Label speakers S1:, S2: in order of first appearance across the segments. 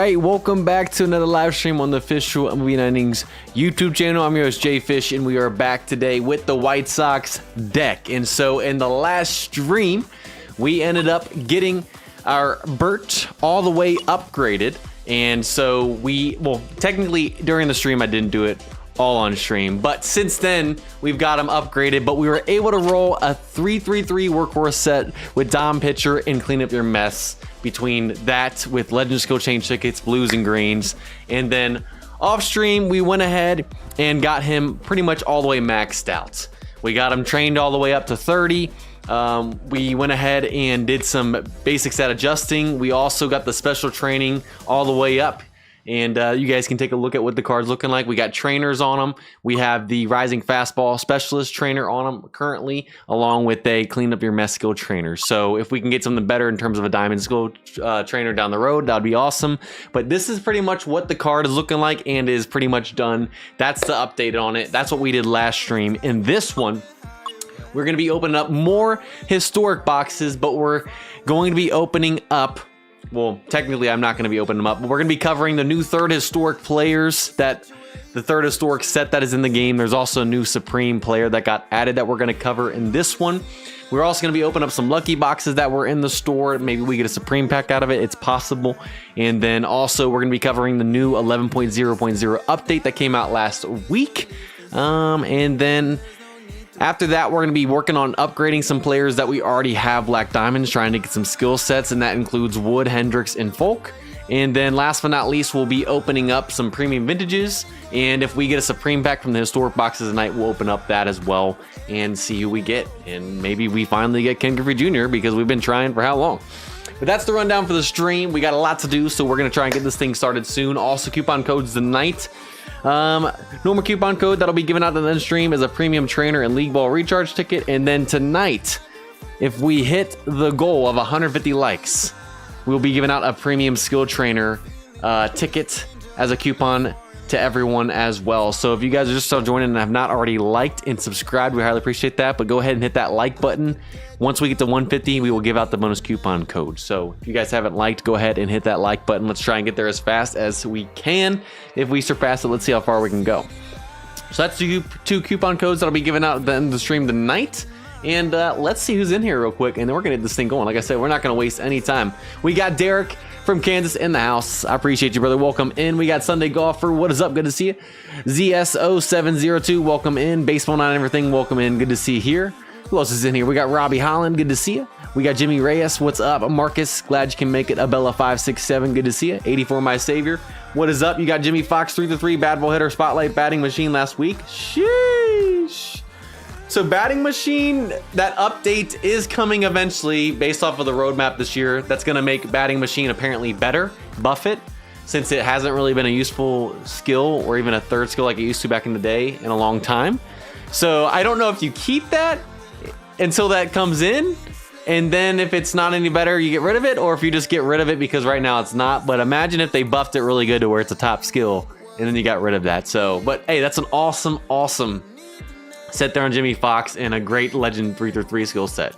S1: right, welcome back to another live stream on the official MLB Innings YouTube channel. I'm your host JayFish, and we are back today with the White Sox deck. And so in the last stream, we ended up getting our Bert all the way upgraded. And so well, technically during the stream, I didn't do it all on stream, but since then we've got him upgraded. But we were able to roll a 3-3-3 workhorse set with Dom Pitcher and Clean Up Your Mess. Between that with Legend Skill Change tickets, blues and greens, and then off stream we went ahead and got him pretty much all the way maxed out. We got him trained all the way up to 30. We went ahead and did some basic stat adjusting. We also got the special training all the way up. And you guys can take a look at what the card's looking like. We got trainers on them. We have the Rising Fastball Specialist trainer on them currently, along with a Clean Up Your Mess skill trainer. So if we can get something better in terms of a Diamond skill trainer down the road, that'd be awesome. But this is pretty much what the card is looking like and is pretty much done. That's the update on it. That's what we did last stream. In this one, we're going to be opening up more historic boxes, but we're going to be opening up... Well, technically, I'm not going to be opening them up, but we're going to be covering the new third historic players, the third historic set that is in the game. There's also a new Supreme player that got added that we're going to cover in this one. We're also going to be opening up some lucky boxes that were in the store. Maybe we get a Supreme pack out of it. It's possible. And then also we're going to be covering the new 11.0.0 update that came out last week. And then... after that, we're going to be working on upgrading some players that we already have Black Diamonds, trying to get some skill sets, and that includes Wood, Hendriks, and Foulke. And then last but not least, we'll be opening up some premium vintages, and if we get a Supreme pack from the historic boxes tonight, we'll open up that as well and see who we get. And maybe we finally get Ken Griffey Jr. because we've been trying for how long? But that's the rundown for the stream. We got a lot to do, so we're going to try and get this thing started soon. Also, coupon codes tonight. Normal coupon code that'll be given out in the stream is a premium trainer and league ball recharge ticket. And then tonight, if we hit the goal of 150 likes, we'll be giving out a premium skill trainer ticket as a coupon to everyone as well. So if you guys are just still joining and have not already liked and subscribed, we highly appreciate that. But go ahead and hit that like button. Once we get to 150, we will give out the bonus coupon code. So if you guys haven't liked, go ahead and hit that like button. Let's try and get there as fast as we can. If we surpass it, let's see how far we can go. So that's the two coupon codes that'll be given out at the end of the stream tonight. And let's see who's in here real quick, and then we're gonna get this thing going. Like I said, we're not gonna waste any time. We got Derek from Kansas in the house. I appreciate you, brother. Welcome in. We got Sunday Golfer. What is up? Good to see you. ZSO702, welcome in. Baseball Night and everything, welcome in. Good to see you here. Who else is in here? We got Robbie Holland. Good to see you. We got Jimmy Reyes. What's up? Marcus, glad you can make it. Abella567, good to see you. 84, my savior. What is up? You got Jimmy Fox, 3-3, bad ball hitter, spotlight, batting machine last week. Sheesh. So batting machine, that update is coming eventually based off of the roadmap this year. That's going to make batting machine apparently better. Buff it, since it hasn't really been a useful skill or even a third skill like it used to back in the day in a long time. So I don't know if you keep that until that comes in, and then if it's not any better, you get rid of it, or if you just get rid of it because right now it's not. But imagine if they buffed it really good to where it's a top skill, and then you got rid of that. So, but hey, that's an awesome set there on Jimmy Fox and a great Legend 3-3 skill set.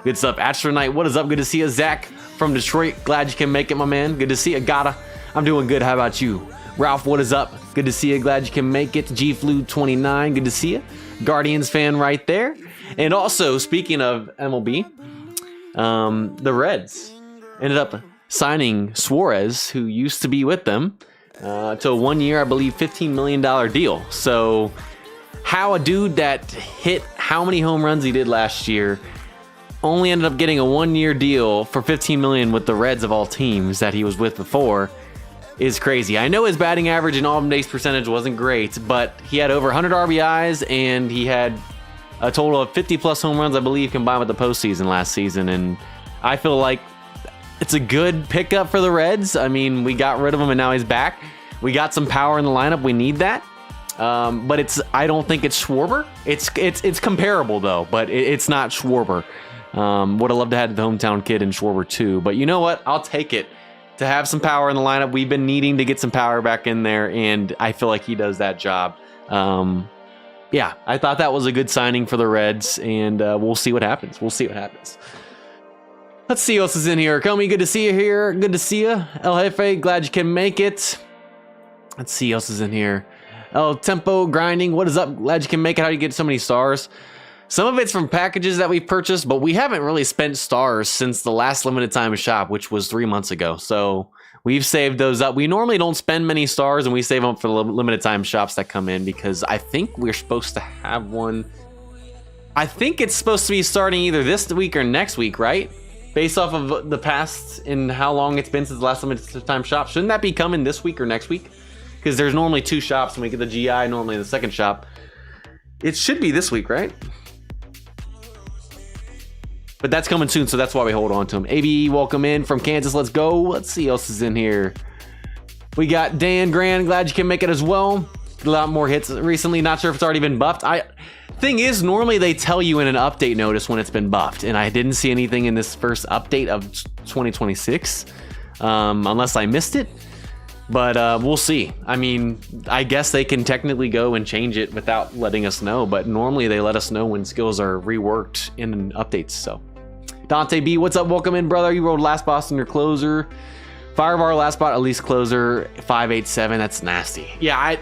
S1: Good stuff. Astronaut, what is up? Good to see you. Zach from Detroit, glad you can make it, my man. Good to see you. I'm doing good. How about you? Ralph, what is up? Good to see you. Glad you can make it. G-Flu29, good to see you. Guardians fan right there. And also, speaking of MLB, the Reds ended up signing Suarez, who used to be with them, to a 1 year, I believe, $15 million deal. So how a dude that hit how many home runs he did last year only ended up getting a 1 year deal for $15 million with the Reds of all teams that he was with before is crazy. I know his batting average and on-base percentage wasn't great, but he had over 100 RBIs and he had a total of 50 plus home runs, I believe, combined with the postseason last season. And I feel like it's a good pickup for the Reds. I mean, we got rid of him and now he's back. We got some power in the lineup. We need that. But I don't think it's Schwarber. It's comparable though, but it's not Schwarber. Would have loved to have the hometown kid in Schwarber too, but you know what? I'll take it to have some power in the lineup. We've been needing to get some power back in there, and I feel like he does that job. Yeah, I thought that was a good signing for the Reds, and we'll see what happens. Let's see who else is in here. Comey, good to see you here. Good to see you. El Jefe, glad you can make it. Let's see who else is in here. El Tempo Grinding, what is up? Glad you can make it. How do you get so many stars? Some of it's from packages that we've purchased, but we haven't really spent stars since the last limited time shop, which was 3 months ago. So we've saved those up. We normally don't spend many stars, and we save them for the limited time shops that come in because I think we're supposed to have one. I think it's supposed to be starting either this week or next week, right? Based off of the past and how long it's been since the last limited time shop. Shouldn't that be coming this week or next week? Because there's normally 2 shops, and we get the GI normally in the second shop. It should be this week, right? But that's coming soon, so that's why we hold on to them. AB, welcome in from Kansas. Let's go. Let's see who else is in here. We got Dan Grand. Glad you can make it as well. A lot more hits recently. Not sure if it's already been buffed. Thing is, normally they tell you in an update notice when it's been buffed, and I didn't see anything in this first update of 2026, unless I missed it. But we'll see. I mean, I guess they can technically go and change it without letting us know, but normally they let us know when skills are reworked in updates. So Dante B, what's up? Welcome in, brother. You rolled last boss in your closer. Firebar last bot, at least closer 587. That's nasty. Yeah,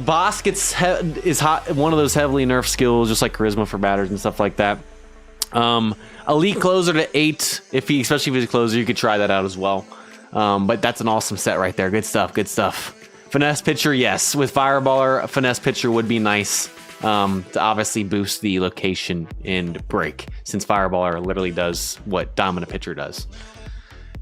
S1: boss is hot, one of those heavily nerfed skills, just like charisma for batters and stuff like that. Elite closer to 8, especially if he's a closer, you could try that out as well. But that's an awesome set right there. Good stuff, good stuff. Finesse pitcher, yes. With Fireballer, a finesse pitcher would be nice to obviously boost the location and break, since Fireballer literally does what Dominant Pitcher does,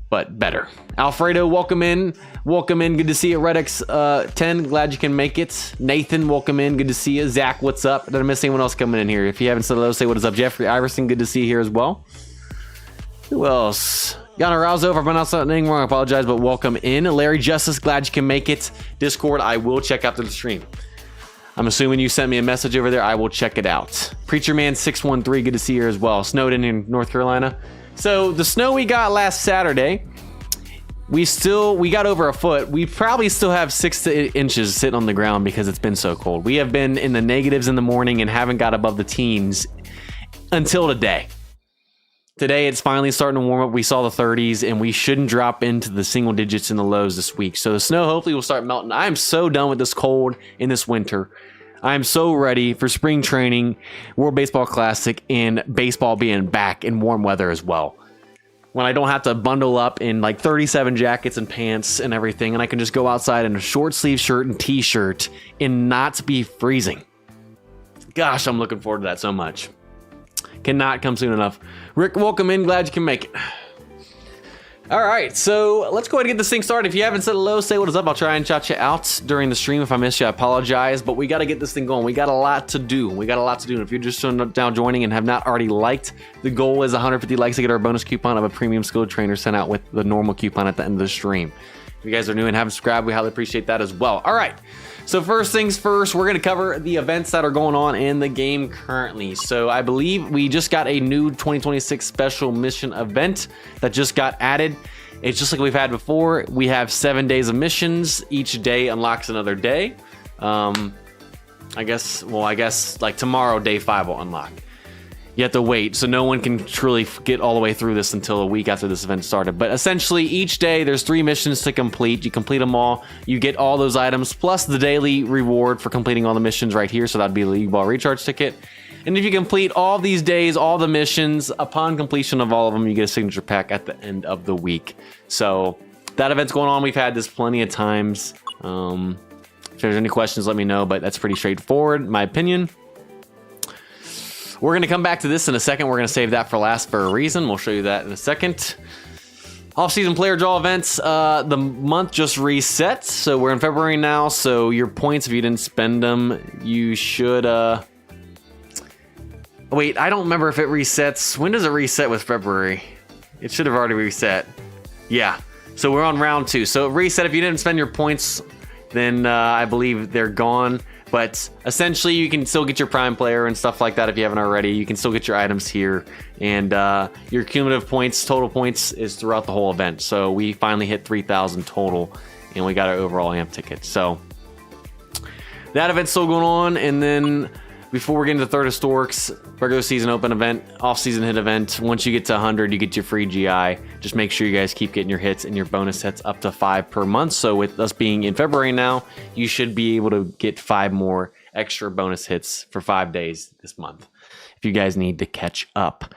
S1: but better. Alfredo, welcome in. Welcome in. Good to see you. Redx 10, glad you can make it. Nathan, welcome in. Good to see you. Zach, what's up? Did I miss anyone else coming in here? If you haven't said hello, say what is up. Jeffrey Iverson, good to see you here as well. Who else? Yana Rouzo, if I pronounced that name wrong, I apologize, but welcome in. Larry Justice, glad you can make it. Discord, I will check after the stream. I'm assuming you sent me a message over there. I will check it out. Preacher Man 613, good to see you here as well. Snowed in North Carolina. So the snow we got last Saturday, we got over a foot. We probably still have 6 to 8 inches sitting on the ground because it's been so cold. We have been in the negatives in the morning and haven't got above the teens until today. Today, it's finally starting to warm up. We saw the 30s, and we shouldn't drop into the single digits in the lows this week. So the snow hopefully will start melting. I am so done with this cold in this winter. I am so ready for spring training, World Baseball Classic, and baseball being back in warm weather as well. When I don't have to bundle up in like 37 jackets and pants and everything, and I can just go outside in a short sleeve shirt and t-shirt and not be freezing. Gosh, I'm looking forward to that so much. Cannot come soon enough. Rick, welcome in. Glad you can make it. All right, so let's go ahead and get this thing started. If you haven't said hello, say what is up. I'll try and shout you out during the stream. If I miss you, I apologize, but we got to get this thing going. We got a lot to do. And if you're just now joining and have not already liked, the goal is 150 likes to get our bonus coupon of a premium skill trainer sent out with the normal coupon at the end of the stream. If you guys are new and haven't subscribed, we highly appreciate that as well. All right. So first things first, we're going to cover the events that are going on in the game currently. So I believe we just got a new 2026 special mission event that just got added. It's just like we've had before. We have 7 days of missions. Each day unlocks another day. I guess like tomorrow, day 5 will unlock. You have to wait, so no one can truly get all the way through this until a week after this event started. But essentially, each day, there's 3 missions to complete. You complete them all, you get all those items, plus the daily reward for completing all the missions right here, so that'd be the League Ball Recharge ticket. And if you complete all these days, all the missions, upon completion of all of them, you get a signature pack at the end of the week. So that event's going on. We've had this plenty of times. If there's any questions, let me know, but that's pretty straightforward, in my opinion. We're going to come back to this in a second. We're going to save that for last for a reason. We'll show you that in a second. Off-season player draw events. The month just reset. So we're in February now. So your points, if you didn't spend them, you should... Wait, I don't remember if it resets. When does it reset with February? It should have already reset. Yeah. So we're on round 2. So it reset. If you didn't spend your points, then I believe they're gone. But essentially, you can still get your prime player and stuff like that if you haven't already. You can still get your items here. And your cumulative points, total points, is throughout the whole event. So we finally hit 3,000 total, and we got our overall amp ticket. So that event's still going on. And then before we get into Third Historics, regular season open event, off-season hit event. Once you get to 100, you get your free GI. Just make sure you guys keep getting your hits and your bonus hits up to 5 per month. So with us being in February now, you should be able to get 5 more extra bonus hits for 5 days this month if you guys need to catch up.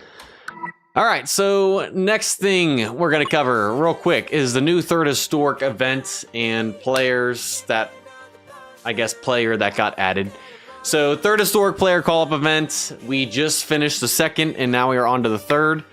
S1: All right, so next thing we're going to cover real quick is the new Third Historic event and players that, I guess, player that got added. So Third Historic Player Call-Up event, we just finished the second and now we are on to the third.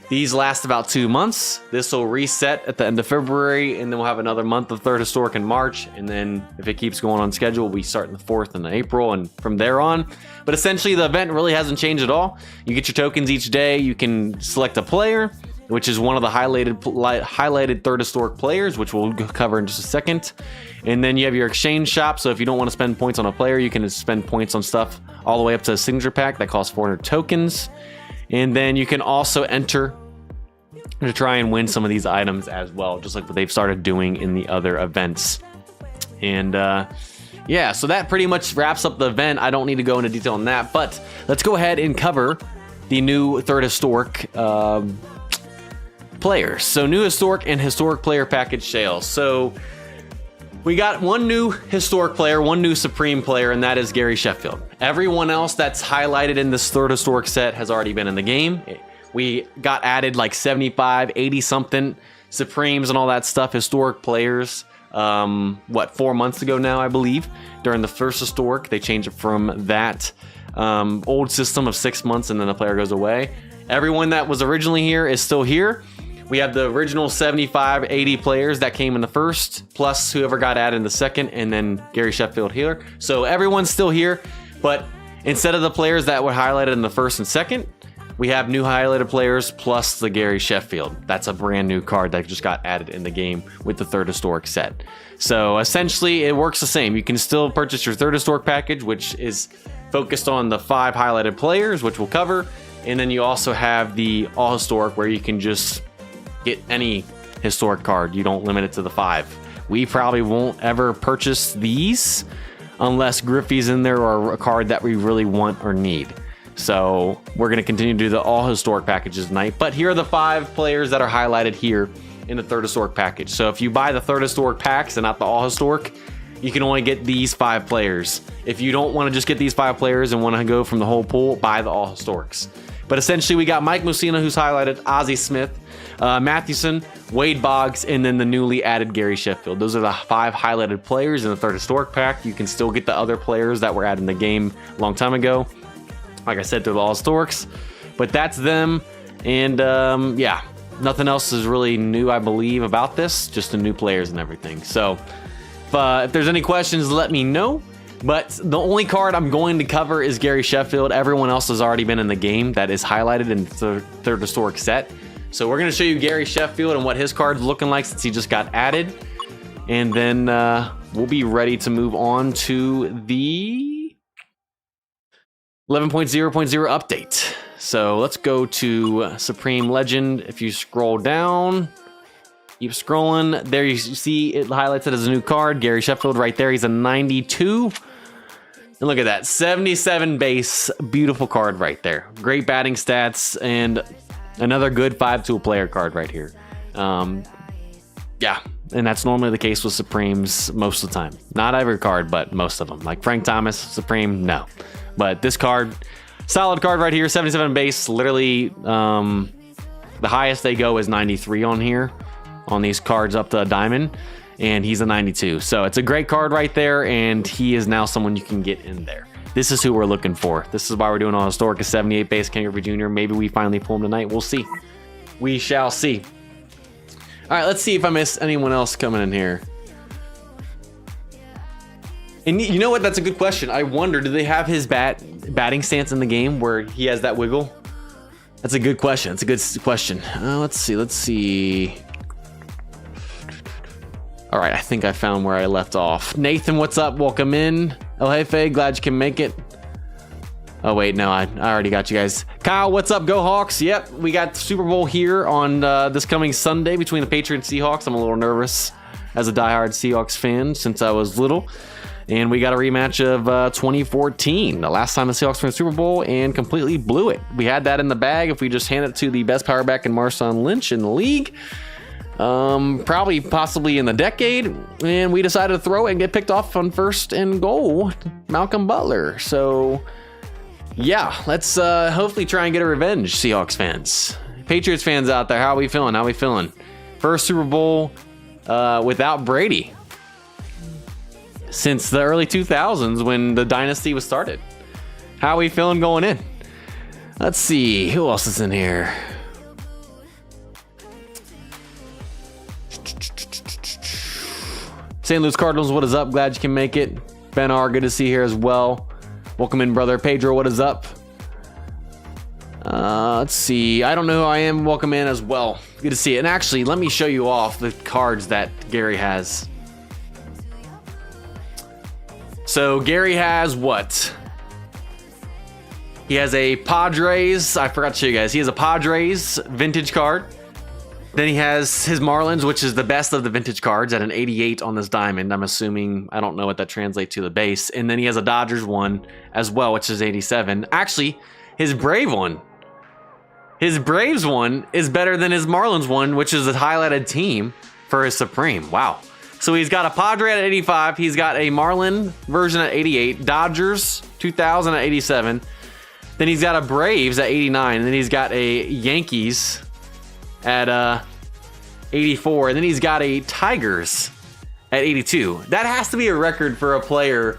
S1: These last about 2 months. This will reset at the end of February, and then we'll have another month of Third Historic in March, and then if it keeps going on schedule, we start in the 4th in April and from there on. But essentially the event really hasn't changed at all. You get your tokens each day. You can select a player, which is one of the highlighted Third Historic players, which we'll cover in just a second. And then you have your exchange shop, so if you don't want to spend points on a player, you can spend points on stuff all the way up to a signature pack that costs 400 tokens. And then you can also enter to try and win some of these items as well, just like what they've started doing in the other events. And yeah, so that pretty much wraps up the event. I don't need to go into detail on that, but let's go ahead and cover the new Third Historic players. So new Historic and Historic Player Package sales. So we got one new Historic player, one new Supreme player, and that is Gary Sheffield. Everyone else that's highlighted in this Third Historic set has already been in the game. We got added like 75, 80 something Supremes and all that stuff, Historic players, 4 months ago now, I believe, during the first Historic. They changed it from that old system of 6 months and then the player goes away. Everyone that was originally here is still here. We have the original 75, 80 players that came in the first, plus whoever got added in the second, and then Gary Sheffield here. So everyone's still here, but instead of the players that were highlighted in the first and second, we have new highlighted players plus the Gary Sheffield. That's a brand new card that just got added in the game with the Third Historic set. So essentially it works the same. You can still purchase your Third Historic package, which is focused on the 5 highlighted players, which we'll cover. And then you also have the All Historic, where you can just get any Historic card. You don't limit it to the 5. We probably won't ever purchase these unless Griffey's in there or a card that we really want or need. So we're going to continue to do the All Historic packages tonight. But here are the 5 players that are highlighted here in the Third Historic package. So if you buy the Third Historic packs and not the All Historic, you can only get these 5 players. If you don't want to just get these 5 players and want to go from the whole pool, buy the All Historics. But essentially we got Mike Mussina, who's highlighted, Ozzie Smith, Mathewson, Wade Boggs, and then the newly added Gary Sheffield. Those are the 5 highlighted players in the Third Historic pack. You can still get the other players that were added in the game a long time ago. Like I said, through the All Historics. But that's them. And yeah, nothing else is really new, I believe, about this. Just the new players and everything. So if there's any questions, let me know. But the only card I'm going to cover is Gary Sheffield. Everyone else has already been in the game that is highlighted in the Third Historic set. So we're going to show you Gary Sheffield and what his card's looking like since he just got added. And then we'll be ready to move on to the 11.0.0 update. So let's go to Supreme Legend. If you scroll down, keep scrolling. There you see it highlights it as a new card. Gary Sheffield right there. He's a 92. And look at that, 77 base. Beautiful card right there. Great batting stats and another good 5-tool player card right here. Yeah, and that's normally the case with Supremes most of the time. Not every card, but most of them. Like Frank Thomas, Supreme, no. But this card, solid card right here, 77 base. Literally, the highest they go is 93 on here, on these cards up to a diamond. And he's a 92. So it's a great card right there, and he is now someone you can get in there. This is who we're looking for. This is why we're doing All Historic, a 78 base Ken Griffey Jr. Maybe we finally pull him tonight. We'll see. We shall see. All right, let's see if I missed anyone else coming in here. And you know what? That's a good question. I wonder, do they have his batting stance in the game where he has that wiggle? That's a good question. It's a good question. Let's see. All right, I think I found where I left off. Nathan, what's up? Welcome in. El Jefe, glad you can make it. Oh, wait, no, I already got you guys. Kyle, what's up? Go Hawks. Yep, we got Super Bowl here on this coming Sunday between the Patriots and Seahawks. I'm a little nervous as a diehard Seahawks fan since I was little. And we got a rematch of 2014, the last time the Seahawks won the Super Bowl, and completely blew it. We had that in the bag if we just hand it to the best power back in Marshawn Lynch in the league. Probably possibly in the decade, and we decided to throw it and get picked off on 1st and goal, Malcolm Butler. So yeah, let's hopefully try and get a revenge, Seahawks fans. Patriots fans out there, how are we feeling? How are we feeling? First Super Bowl without Brady since the early 2000s when the dynasty was started. How are we feeling going in? Let's see, who else is in here? St. Louis Cardinals, what is up? Glad you can make it. Ben R, good to see you here as well. Welcome in, brother. Pedro, what is up? Let's see. I don't know who I am. Welcome in as well. Good to see it. And actually, let me show you off the cards that Gary has. So Gary has what? He has a Padres. I forgot to show you guys. He has a Padres vintage card. Then he has his Marlins, which is the best of the vintage cards at an 88 on this diamond. I'm assuming, I don't know what that translates to the base. And then he has a Dodgers one as well, which is 87. Actually, his Brave one. His Braves one is better than his Marlins one, which is a highlighted team for his Supreme. Wow. So he's got a Padre at 85. He's got a Marlin version at 88. Dodgers 2000 at 87. Then he's got a Braves at 89. And then he's got a Yankees at 84, and then he's got a Tigers at 82. That has to be a record for a player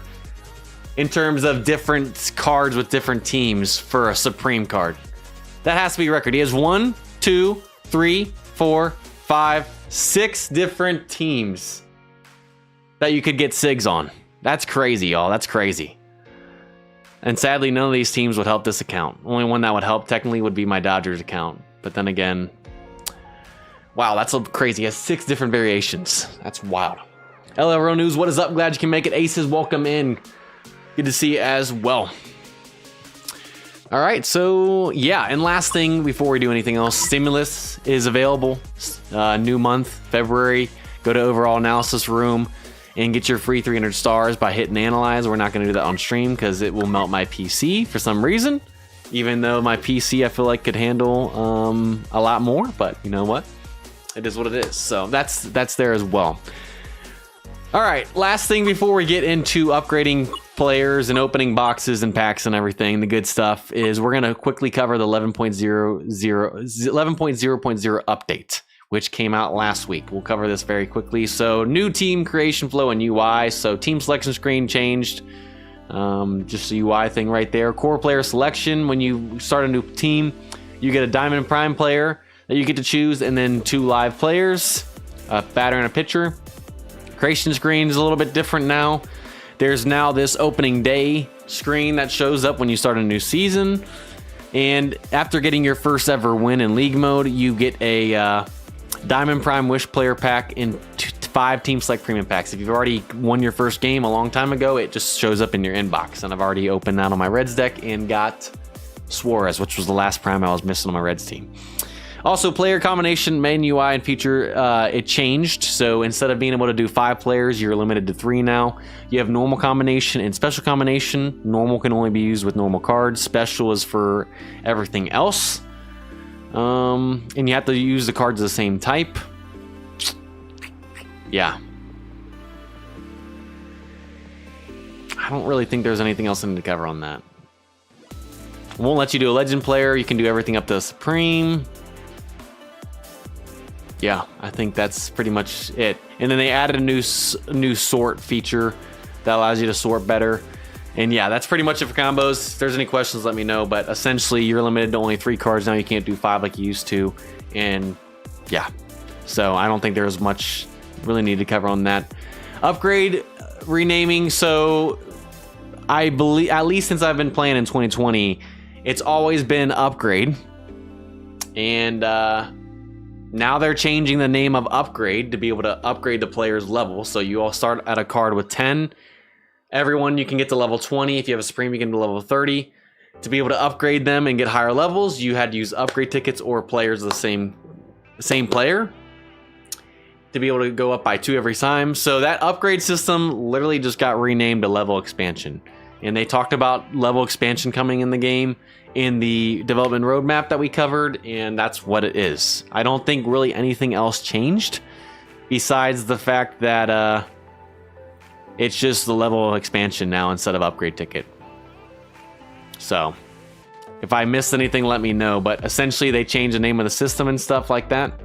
S1: in terms of different cards with different teams for a Supreme card. That has to be a record. He has 1, 2, 3, 4, 5, 6 different teams that you could get SIGs on. That's crazy, y'all. That's crazy. And sadly, none of these teams would help this account. Only one that would help technically would be my Dodgers account. But then again, wow, that's crazy. He has 6 different variations. That's wild. LRO News, what is up? Glad you can make it. Aces, welcome in. Good to see you as well. All right, so yeah, and last thing before we do anything else, Stimulus is available. New month, February. Go to Overall Analysis Room and get your free 300 stars by hitting Analyze. We're not going to do that on stream because it will melt my PC for some reason. Even though my PC, I feel like, could handle a lot more, but you know what? It is what it is. So that's there as well. All right, last thing before we get into upgrading players and opening boxes and packs and everything, the good stuff is we're going to quickly cover the 11.0.0 update, which came out last week. We'll cover this very quickly. So new team creation flow and UI. So team selection screen changed. Just the UI thing right there. Core player selection. When you start a new team, you get a Diamond Prime player that you get to choose, and then 2 live players, a batter and a pitcher. Creation screen is a little bit different now. There's now this opening day screen that shows up when you start a new season. And after getting your first ever win in league mode, you get a Diamond Prime Wish player pack in 5 Team Select Premium packs. If you've already won your first game a long time ago, it just shows up in your inbox. And I've already opened that on my Reds deck and got Suarez, which was the last Prime I was missing on my Reds team. Also, player combination, main UI and feature, it changed. So instead of being able to do 5 players, you're limited to 3 now. You have normal combination and special combination. Normal can only be used with normal cards. Special is for everything else. And you have to use the cards of the same type. Yeah. I don't really think there's anything else I need to cover on that. It won't let you do a legend player. You can do everything up to Supreme. Yeah, I think that's pretty much it. And then they added a new sort feature that allows you to sort better. And yeah, that's pretty much it for combos. If there's any questions, let me know. But essentially, you're limited to only 3 cards now. You can't do 5 like you used to. And yeah, so I don't think there's much really need to cover on that. Upgrade renaming. So I believe, at least since I've been playing in 2020, it's always been Upgrade. And now they're changing the name of Upgrade to be able to upgrade the player's level. So you all start at a card with 10. Everyone, you can get to level 20. If you have a Supreme, you can get to level 30. To be able to upgrade them and get higher levels, you had to use upgrade tickets or players of the same player. to be able to go up by 2 every time. So that upgrade system literally just got renamed to level expansion. And they talked about level expansion coming in the game in the development roadmap that we covered, and that's what it is. I don't think really anything else changed besides the fact that it's just the level expansion now instead of upgrade ticket. So if I missed anything, let me know, but essentially they changed the name of the system and stuff like that.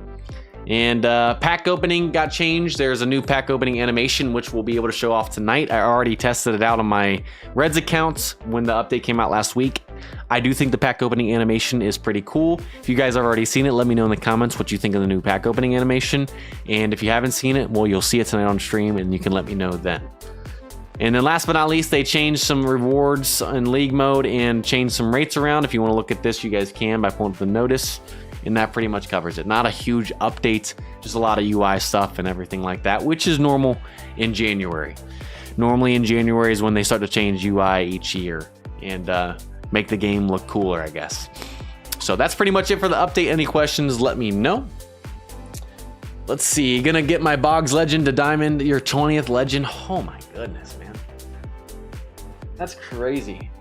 S1: And pack opening got changed. There's a new pack opening animation, which we'll be able to show off tonight. I already tested it out on my Reds account when the update came out last week. I do think the pack opening animation is pretty cool. If you guys have already seen it, let me know in the comments what you think of the new pack opening animation. And if you haven't seen it, well, you'll see it tonight on stream and you can let me know then. And then last but not least, they changed some rewards in league mode and changed some rates around. If you want to look at this, you guys can by pulling up the notice. And that pretty much covers it. Not a huge update, just a lot of UI stuff and everything like that, which is normal in January. Normally in January is when they start to change UI each year and make the game look cooler, I guess. So that's pretty much it for the update. Any questions, let me know. Let's see, gonna get my Boggs Legend to Diamond, your 20th Legend. Oh my goodness, man. That's crazy.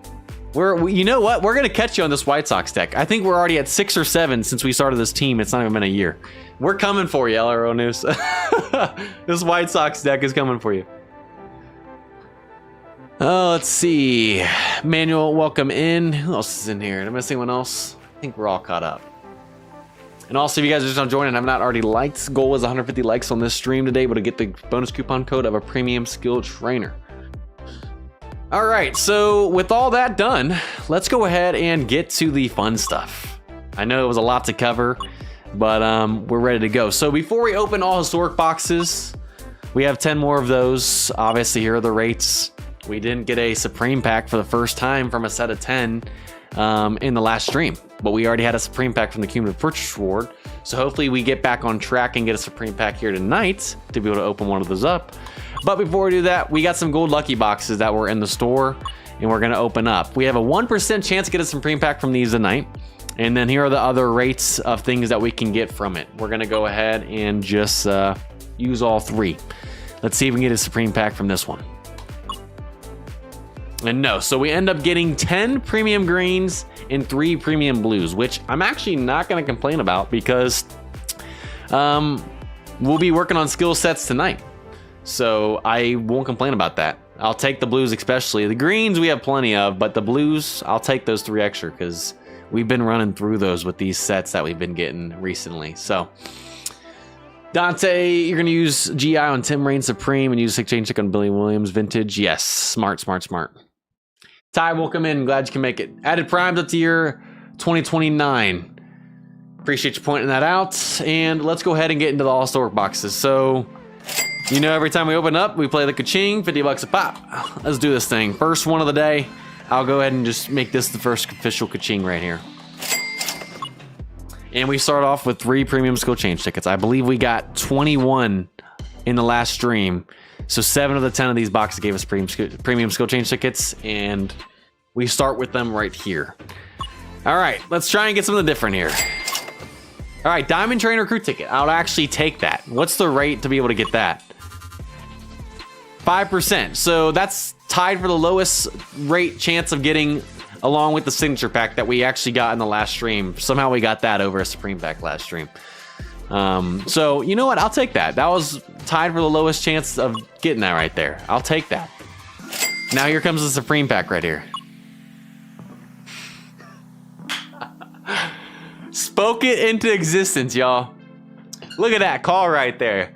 S1: You know what? We're gonna catch you on this White Sox deck. I think we're already at 6 or 7 since we started this team. It's not even been a year. We're coming for you, LRO News. This White Sox deck is coming for you. Oh, let's see. Manuel, welcome in. Who else is in here? Did I miss anyone else? I think we're all caught up. And also, if you guys are just not joining and have not already liked, goal is 150 likes on this stream today, but to get the bonus coupon code of a premium skill trainer. All right, so with all that done, let's go ahead and get to the fun stuff. I know it was a lot to cover, but we're ready to go. So before we open all historic boxes, we have 10 more of those. Obviously, here are the rates. We didn't get a Supreme Pack for the first time from a set of 10 in the last stream, but we already had a Supreme Pack from the Cumulative Purchase Reward. So hopefully we get back on track and get a Supreme Pack here tonight to be able to open one of those up. But before we do that, we got some gold lucky boxes that were in the store and we're gonna open up. We have a 1% chance to get a Supreme Pack from these tonight. And then here are the other rates of things that we can get from it. We're gonna go ahead and just use all 3. Let's see if we can get a Supreme Pack from this one. And no, so we end up getting 10 premium greens and 3 premium blues, which I'm actually not gonna complain about because we'll be working on skill sets tonight. So I won't complain about that. I'll take the blues especially. The greens we have plenty of, but the blues, I'll take those 3 extra because we've been running through those with these sets that we've been getting recently. So Dante, you're going to use GI on Tim Raines Supreme and use exchange check on Billy Williams Vintage. Yes, smart, smart, smart. Ty, welcome in. Glad you can make it. Added primes up to year 2029. Appreciate you pointing that out. And let's go ahead and get into the all-historic boxes. So, you know, every time we open up, we play the ka-ching, 50 bucks a pop. Let's do this thing. First one of the day. I'll go ahead and just make this the first official ka-ching right here. And we start off with 3 premium skill change tickets. I believe we got 21 in the last stream. So 7 of the 10 of these boxes gave us premium skill change tickets. And we start with them right here. All right, let's try and get something different here. All right, Diamond Train Recruit ticket. I'll actually take that. What's the rate to be able to get that? 5%. So that's tied for the lowest rate chance of getting along with the signature pack that we actually got in the last stream. Somehow we got that over a Supreme Pack last stream. So you know what? I'll take that. That was tied for the lowest chance of getting that right there. I'll take that. Now here comes the Supreme Pack right here. Spoke it into existence, y'all. Look at that call right there.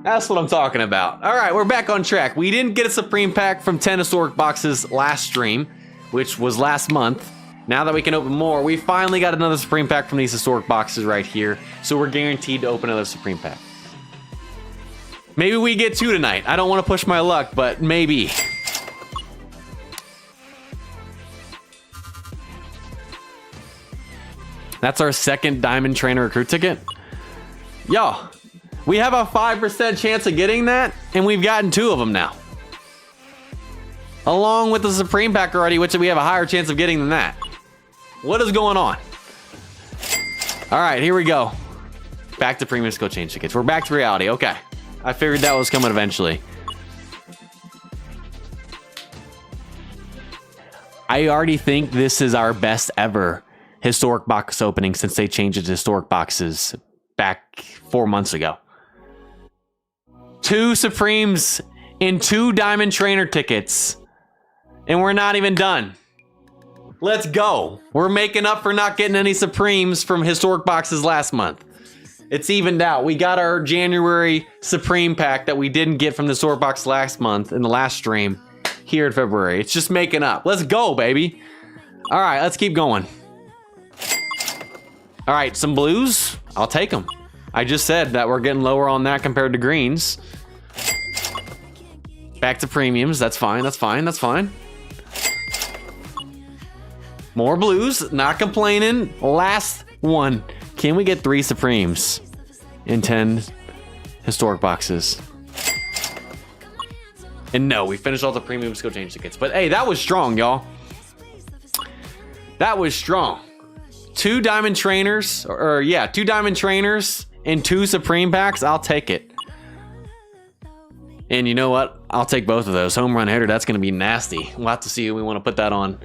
S1: That's what I'm talking about. All right, we're back on track. We didn't get a Supreme Pack from 10 historic boxes last stream, which was last month. Now that we can open more, we finally got another Supreme Pack from these historic boxes right here. So we're guaranteed to open another Supreme Pack. Maybe we get 2 tonight. I don't want to push my luck, but maybe. That's our second Diamond Trainer Recruit ticket. Y'all, we have a 5% chance of getting that, and we've gotten 2 of them now. Along with the Supreme Pack already, which we have a higher chance of getting than that. What is going on? All right, here we go. Back to premium skill change tickets. We're back to reality. Okay. I figured that was coming eventually. I already think this is our best ever historic box opening since they changed it to historic boxes back 4 months ago. 2 Supremes and 2 Diamond Trainer tickets. And we're not even done. Let's go. We're making up for not getting any Supremes from historic boxes last month. It's evened out. We got our January Supreme pack that we didn't get from the historic box last month in the last stream. Here in February. It's just making up. Let's go, baby. All right, let's keep going. All right, some blues. I'll take them. I just said that we're getting lower on that compared to greens. Back to premiums. That's fine. That's fine. That's fine. More blues. Not complaining. Last one. Can we get 3 Supremes in 10 historic boxes? And no, we finished all the premium skill change tickets. But hey, that was strong, y'all. That was strong. 2 Diamond Trainers, or yeah, 2 Diamond Trainers and 2 Supreme packs. I'll take it. And you know what? I'll take both of those. Home run hitter, that's going to be nasty. We'll have to see who we want to put that on.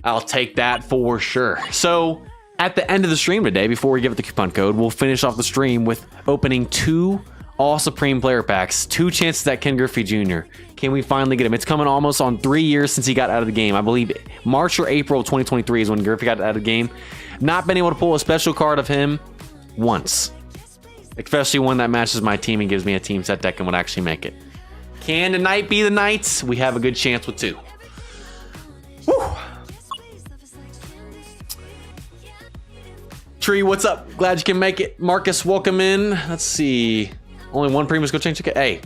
S1: I'll take that for sure. So at the end of the stream today, before we give it the coupon code, we'll finish off the stream with opening 2 All Supreme player packs, 2 chances at Ken Griffey Jr. Can we finally get him? It's coming almost on 3 years since he got out of the game. I believe March or April of 2023 is when Griffey got out of the game. Not been able to pull a special card of him once. Especially one that matches my team and gives me a team set deck and would actually make it. Can tonight be the night? We have a good chance with 2. Woo! Tree, what's up? Glad you can make it. Marcus, welcome in. Let's see. Only 1 premium skill change ticket. Hey,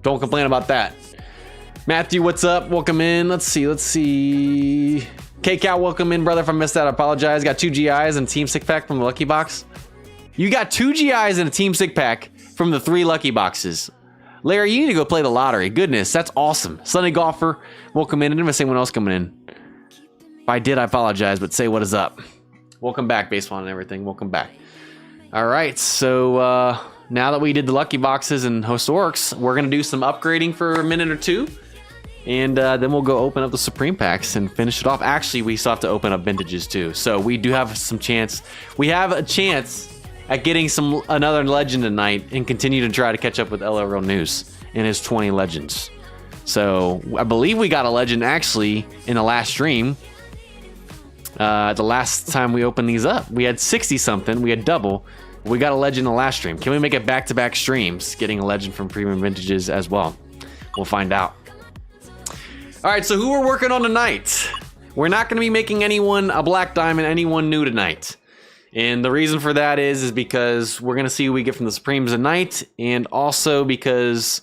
S1: don't complain about that. Matthew, what's up? Welcome in. Let's see. K-Cow, welcome in, brother. If I missed that, I apologize. Got 2 GIs and Team Sick Pack from the Lucky Box. You got 2 GIs and a Team Sick Pack from the 3 Lucky Boxes. Larry, you need to go play the lottery. Goodness, that's awesome. Sunny Golfer, welcome in. I didn't even see anyone else coming in. If I did, I apologize, but say what is up. Welcome back, Baseball and everything. Welcome back. All right, so now that we did the Lucky Boxes and Historics, we're going to do some upgrading for a minute or 2. And then we'll go open up the Supreme Packs and finish it off. Actually, we still have to open up Vintages too. So we do have some chance. We have a chance at getting another Legend tonight and continue to try to catch up with LL Real News in his 20 Legends. So I believe we got a Legend actually in the last stream. The last time we opened these up, we had 60 something. We had double. We got a Legend in the last stream. Can we make it back-to-back streams, getting a Legend from Premium Vintages as well? We'll find out. All right, so who we're working on tonight? We're not going to be making anyone a Black Diamond, anyone new tonight. And the reason for that is because we're going to see who we get from the Supremes tonight, and also because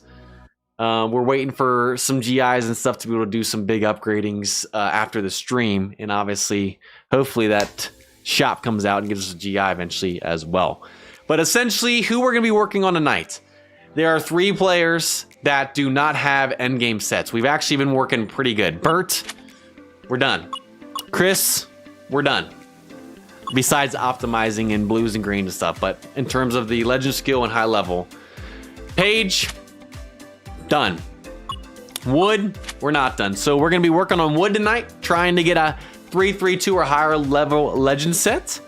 S1: we're waiting for some GIs and stuff to be able to do some big upgradings after the stream. And obviously, hopefully that shop comes out and gives us a GI eventually as well. But essentially, who we're going to be working on tonight. There are 3 players that do not have endgame sets. We've actually been working pretty good. Bert, we're done. Chris, we're done. Besides optimizing in blues and greens and stuff. But in terms of the legend skill and high level. Paige, done. Wood, we're not done. So we're going to be working on Wood tonight. Trying to get a 3-3-2 or higher level legend set.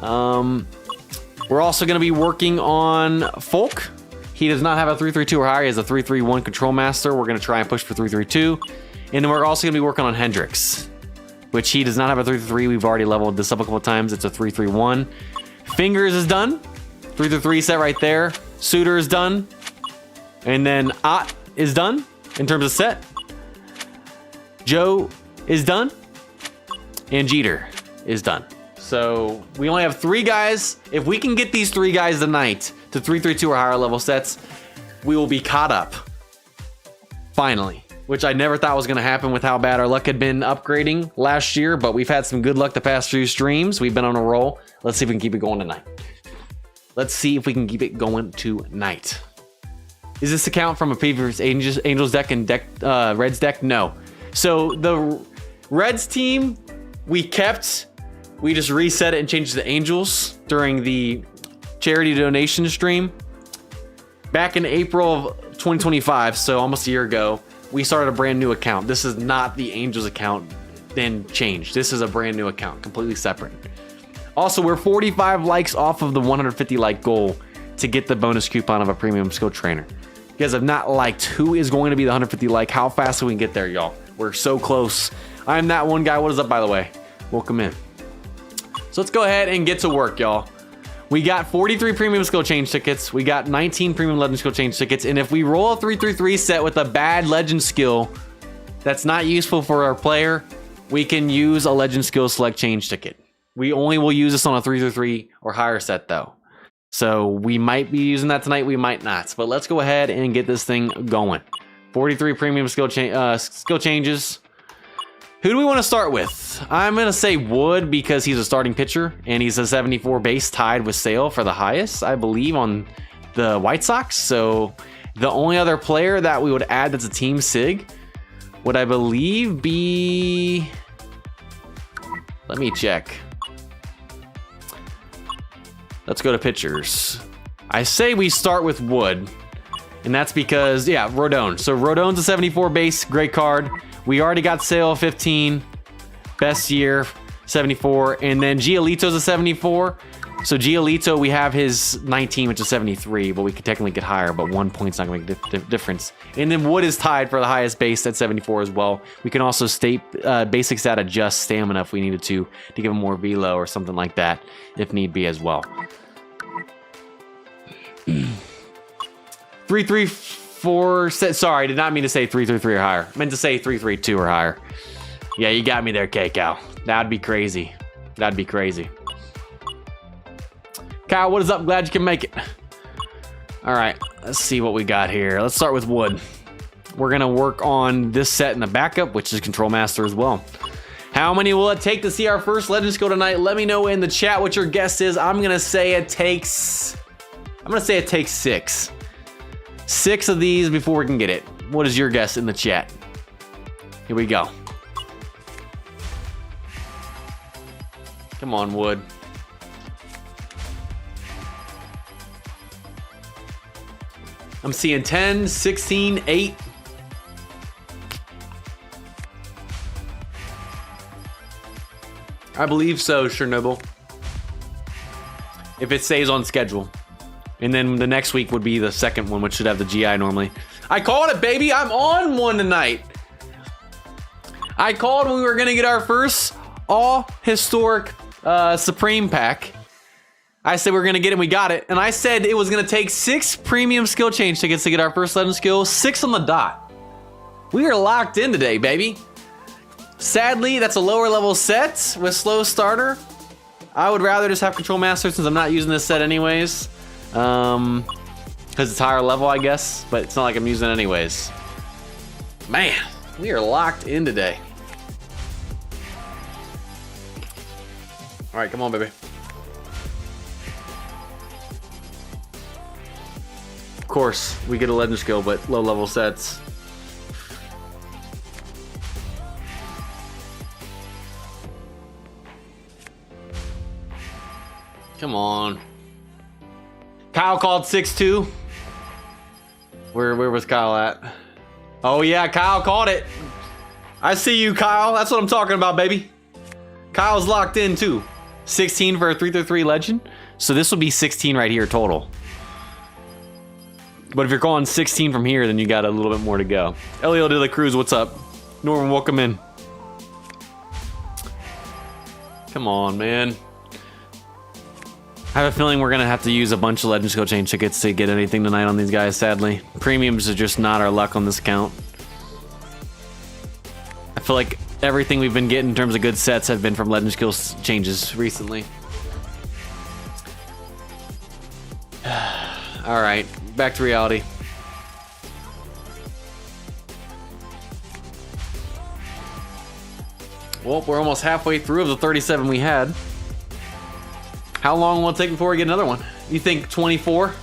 S1: We're also going to be working on Foulke. He does not have a 3-3-2 or higher. He has a 3-3-1 control master. We're going to try and push for 3-3-2. And then we're also going to be working on Hendriks, which he does not have a 3-3. We've already leveled this up a couple of times. It's a 3-3-1. Fingers is done. 3-3 set right there. Suitor is done. And then Ott is done in terms of set. Joe is done. And Jeter is done. So we only have 3 guys. If we can get these 3 guys tonight to 3-3-2 or higher level sets, we will be caught up. Finally. Which I never thought was going to happen with how bad our luck had been upgrading last year. But we've had some good luck the past few streams. We've been on a roll. Let's see if we can keep it going tonight. Let's see if we can keep it going tonight. Is this account from a previous Angels deck and Reds deck? No. So the Reds team we kept. We just reset it and changed it to Angels during the charity donation stream. Back in April of 2025, so almost a year ago, we started a brand new account. This is not the Angels account then changed. This is a brand new account, completely separate. Also, we're 45 likes off of the 150 like goal to get the bonus coupon of a premium skill trainer. You guys have not liked. Who is going to be the 150 like? How fast do we get there, y'all? We're so close. I'm that one guy. What is up, by the way? Welcome in. So let's go ahead and get to work, y'all. We got 43 premium skill change tickets. We got 19 premium legend skill change tickets. And if we roll a 333 set with a bad legend skill that's not useful for our player, we can use a legend skill select change ticket. We only will use this on a 333 or higher set though. So we might be using that tonight, we might not. But let's go ahead and get this thing going. 43 premium skill changes. Who do we want to start with? I'm going to say Wood because he's a starting pitcher and he's a 74 base, tied with Sale for the highest, I believe, on the White Sox. So the only other player that we would add that's a team SIG would, I believe, be... Let me check. Let's go to pitchers. I say we start with Wood, and that's because, yeah, Rodon. So Rodon's a 74 base, great card. We already got Sale 15, best year 74, and then Giolito's a 74. So Giolito, we have his 19, which is 73, but we could technically get higher, but 1 point's not gonna make a difference. And then Wood is tied for the highest base at 74 as well. We can also state basic stat adjust stamina if we needed to give him more velo or something like that, if need be as well. 334 set. Sorry, I did not mean to say 333 or higher. I meant to say 332 or higher. Yeah, you got me there, K-Cow. That'd be crazy. That'd be crazy. Kyle, what is up? Glad you can make it. All right, let's see what we got here. Let's start with Wood. We're gonna work on this set in the backup, which is Control Master as well. How many will it take to see our first Legend skill tonight? Let me know in the chat what your guess is. I'm gonna say it takes 6. 6 of these before we can get it. What is your guess in the chat? Here we go. Come on, Wood. I'm seeing 10, 16, 8. I believe so, Chernobyl. If it stays on schedule. And then the next week would be the second one, which should have the GI normally. I called it, baby. I'm on one tonight. I called when we were going to get our first all-historic Supreme pack. I said we were going to get it, and we got it. And I said it was going to take 6 premium skill change tickets to get our first Legend skill. 6 on the dot. We are locked in today, baby. Sadly, that's a lower level set with slow starter. I would rather just have Control Master since I'm not using this set anyways. Because it's higher level, I guess. But it's not like I'm using it anyways. Man, we are locked in today. All right, come on, baby. Of course, we get a Legend skill, but low level sets. Come on. Kyle called 6-2. Where was Kyle at? Oh yeah, Kyle called it. I see you, Kyle. That's what I'm talking about, baby. Kyle's locked in too. 16 for a 333 Legend. So this will be 16 right here total. But if you're calling 16 from here, then you got a little bit more to go. Elio de la Cruz, what's up? Norman, welcome in. Come on, man. I have a feeling we're gonna have to use a bunch of Legend skill change tickets to get anything tonight on these guys, sadly. Premiums are just not our luck on this account. I feel like everything we've been getting in terms of good sets have been from Legend skill changes recently. All right, back to reality. Well, we're almost halfway through of the 37 we had. How long will it take before we get another one? You think 24?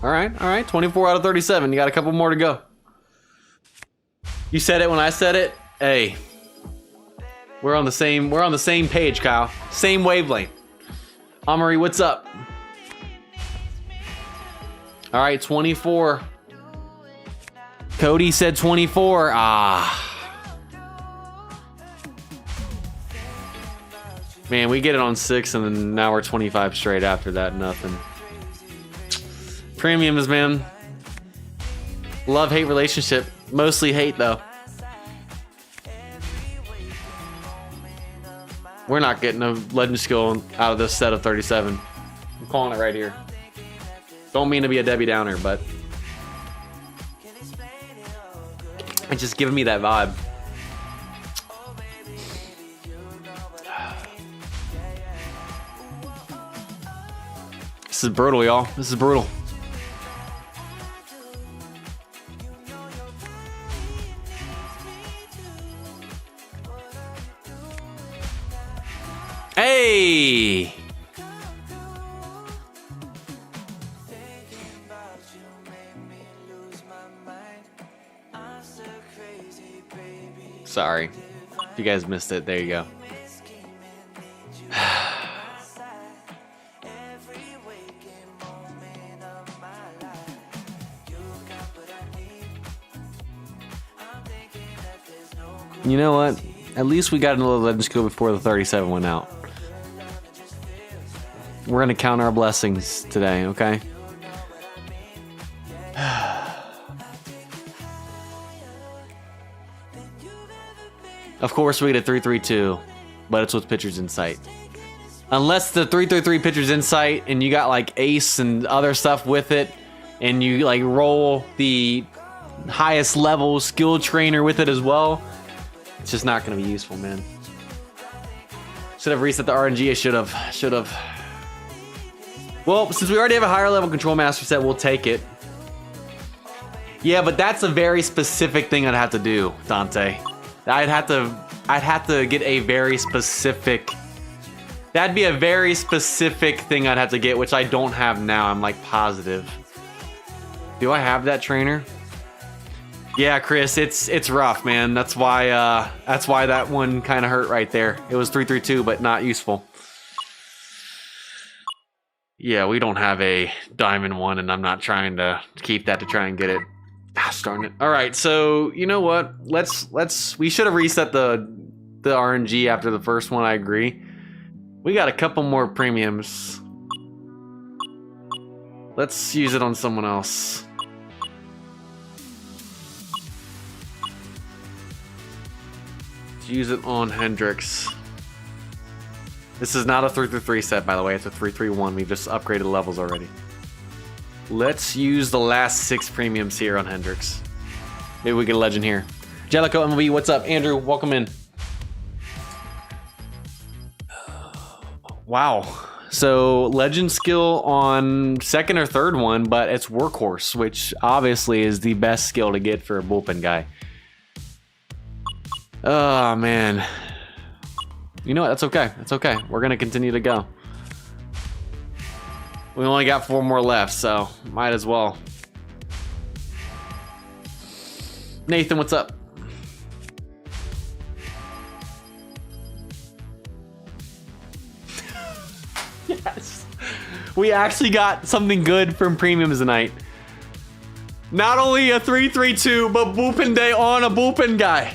S1: All right, 24 out of 37. You got a couple more to go. You said it when I said it. Hey, we're on the same page, Kyle. Same wavelength. Amari, what's up? All right, 24. Cody said 24. Ah. Man, we get it on 6, and then now we're 25 straight after that. Nothing. Premiums, man. Love-hate relationship. Mostly hate, though. We're not getting a legend skill out of this set of 37. I'm calling it right here. Don't mean to be a Debbie Downer, but it's just giving me that vibe. This is brutal, y'all. This is brutal. Hey! Sorry. If you guys missed it, there you go. You know what? At least we got another legend skill before the 37 went out. We're gonna count our blessings today, okay? Of course we get a 332, but it's with pitchers in sight. Unless the 333 pitchers in sight and you got like ace and other stuff with it, and you like roll the highest level skill trainer with it as well, it's just not gonna be useful, man. Should have reset the RNG. I should have. Well, since we already have a higher level control master set, we'll take it. Yeah, but that's a very specific thing I'd have to do, Dante. I'd have to get a very specific. That'd be a very specific thing I'd have to get, which I don't have now. I'm like positive. Do I have that trainer? Yeah, Chris, it's rough, man. That's why that one kind of hurt right there. It was 332, but not useful. Yeah, we don't have a diamond one, and I'm not trying to keep that to try and get it. Gosh darn it. All right, so you know what? We should have reset the RNG after the first one. I agree. We got a couple more premiums. Let's use it on someone else. Let's use it on Hendriks. This is not a 333 set, by the way. It's a 331. We've just upgraded the levels already. Let's use the last 6 premiums here on Hendriks. Maybe we get a legend here. Jellico MLB, what's up? Andrew, welcome in. Wow. So legend skill on second or third one, but it's workhorse, which obviously is the best skill to get for a bullpen guy. Oh, man. You know what? That's okay. That's okay. We're going to continue to go. We only got 4 more left, so might as well. Nathan, what's up? Yes. We actually got something good from premiums tonight. Not only a 332, but bullpen day on a bullpen guy.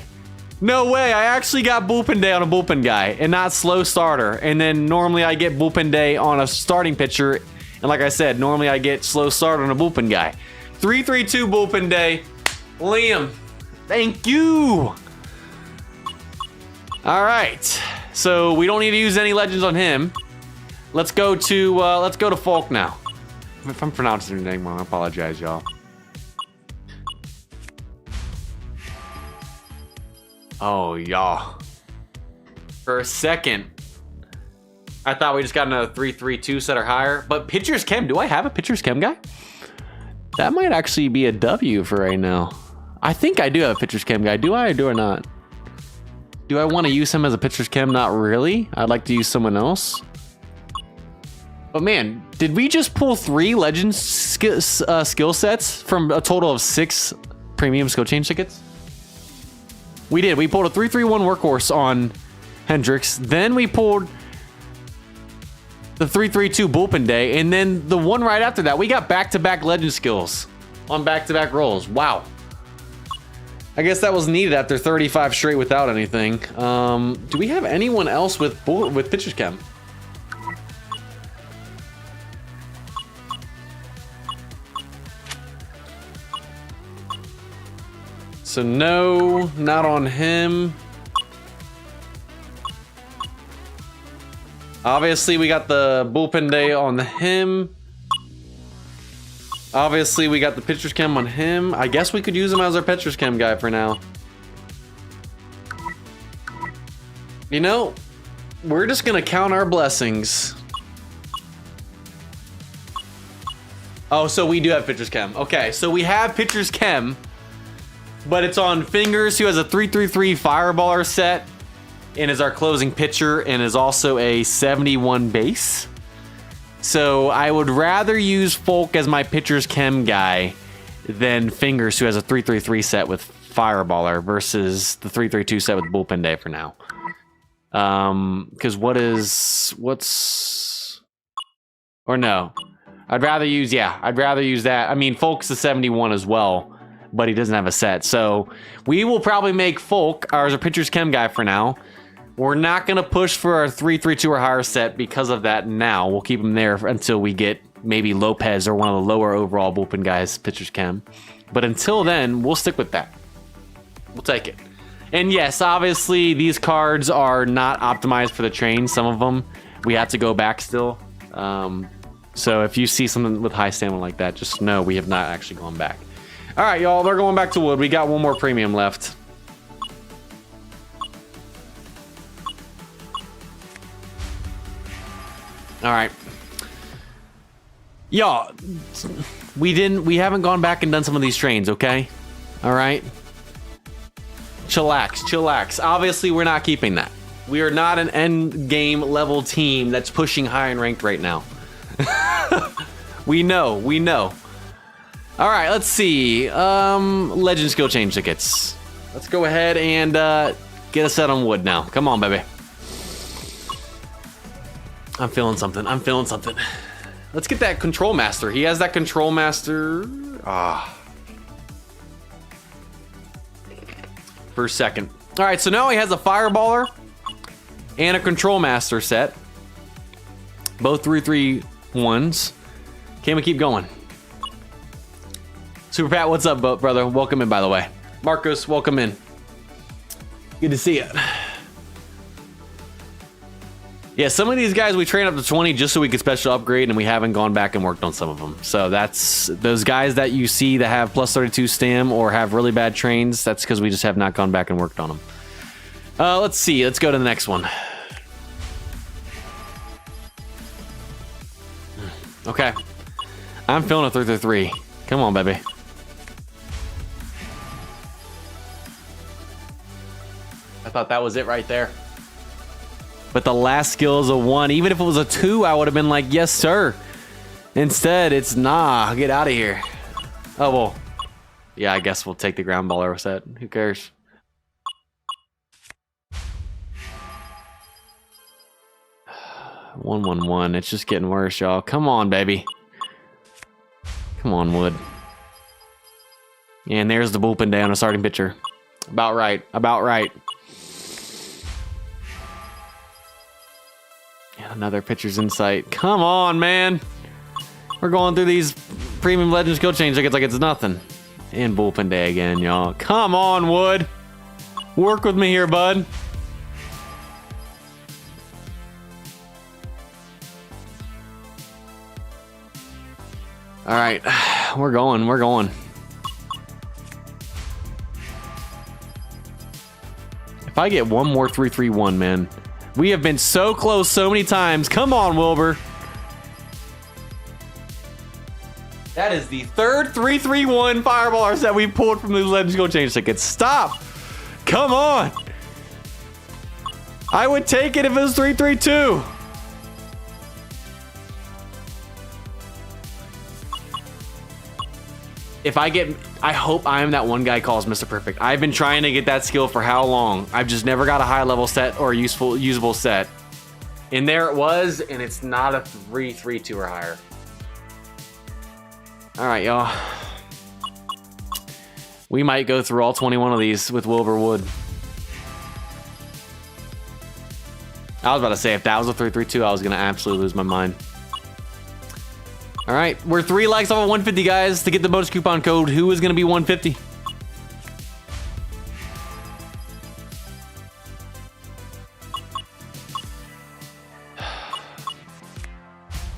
S1: No way, I actually got bullpen day on a bullpen guy and not slow starter. And then normally I get bullpen day on a starting pitcher. And like I said, normally I get slow starter on a bullpen guy. 332 bullpen day. Liam, thank you. All right, so we don't need to use any legends on him. Let's go to Foulke now. If I'm pronouncing your name wrong, I apologize, y'all. Oh, y'all. For a second, I thought we just got another 332 set or higher. But pitcher's chem, do I have a pitcher's chem guy? That might actually be a W for right now. I think I do have a pitcher's chem guy. Do I or do I not? Do I want to use him as a pitcher's chem? Not really. I'd like to use someone else. But man, did we just pull 3 legend skill sets from a total of 6 premium skill change tickets? We did. We pulled a 331 workhorse on Hendriks. Then we pulled the 332 bullpen day. And then the one right after that, we got back-to-back legend skills on back-to-back rolls. Wow. I guess that was needed after 35 straight without anything. Do we have anyone else with pitcher's chem? So no, not on him. Obviously, we got the bullpen day on him. Obviously, we got the pitcher's chem on him. I guess we could use him as our pitcher's chem guy for now. You know, we're just gonna count our blessings. Oh, so we do have pitcher's chem. Okay, so we have pitcher's chem, but it's on Fingers, who has a 3-3-3 fireballer set and is our closing pitcher and is also a 71 base. So I would rather use Foulke as my pitcher's chem guy than Fingers, who has a 3-3-3 set with fireballer versus the 3-3-2 set with bullpen day for now. Because I'd rather use that. I mean, Foulke's a 71 as well, but he doesn't have a set. So we will probably make Foulke our pitcher's chem guy for now. We're not going to push for our 3-3-2 or higher set because of that now. We'll keep him there until we get maybe Lopez or one of the lower overall bullpen guys, pitcher's chem. But until then, we'll stick with that. We'll take it. And yes, obviously, these cards are not optimized for the train. Some of them, we have to go back still. So if you see something with high stamina like that, just know we have not actually gone back. All right, y'all, they're going back to wood. We got one more premium left. All right, y'all, we haven't gone back and done some of these trains, okay? All right, chillax. Obviously, we're not keeping that. We are not an end game level team that's pushing high and ranked right now. We know. All right, let's see. Legend skill change tickets. Let's go ahead and get a set on wood now. Come on, baby. I'm feeling something. Let's get that control master. He has that control master. For a second. All right, so now he has a fireballer and a control master set. Both 3-3-1s. Can we keep going? Super Pat, what's up, brother? Welcome in, by the way. Marcos, welcome in. Good to see you. Yeah, some of these guys we train up to 20 just so we could special upgrade, and we haven't gone back and worked on some of them. So that's those guys that you see that have plus 32 stam or have really bad trains. That's because we just have not gone back and worked on them. Let's see. Let's go to the next one. Okay. I'm feeling a 3-3-3. Come on, baby. I thought that was it right there. But the last skill is a 1. Even if it was a 2, I would have been like, yes, sir. Instead, it's nah, get out of here. Oh, well. Yeah, I guess we'll take the ground baller set. Who cares? One, 1-1. It's just getting worse, y'all. Come on, baby. Come on, Wood. And there's the bullpen day on a starting pitcher. About right. And another pitcher's insight. Come on, man. We're going through these premium legend skill change like it's nothing. And bullpen day again, y'all. Come on, Wood. Work with me here, bud. All right, we're going. If I get one more 3-3-1, man. We have been so close so many times. Come on, Wilbur. That is the third 3-3-1 fireballer that we pulled from the Legends Go Change tickets. Stop. Come on. I would take it if it was 3-3-2. I hope I am that one guy calls Mr. Perfect. I've been trying to get that skill for how long? I've just never got a high level set or a usable set. And there it was, and it's not a 3-3-2 or higher. All right, y'all. We might go through all 21 of these with Wilbur Wood. I was about to say, if that was a 3-3-2, I was going to absolutely lose my mind. All right, we're 3 likes off of 150, guys, to get the bonus coupon code. Who is going to be 150?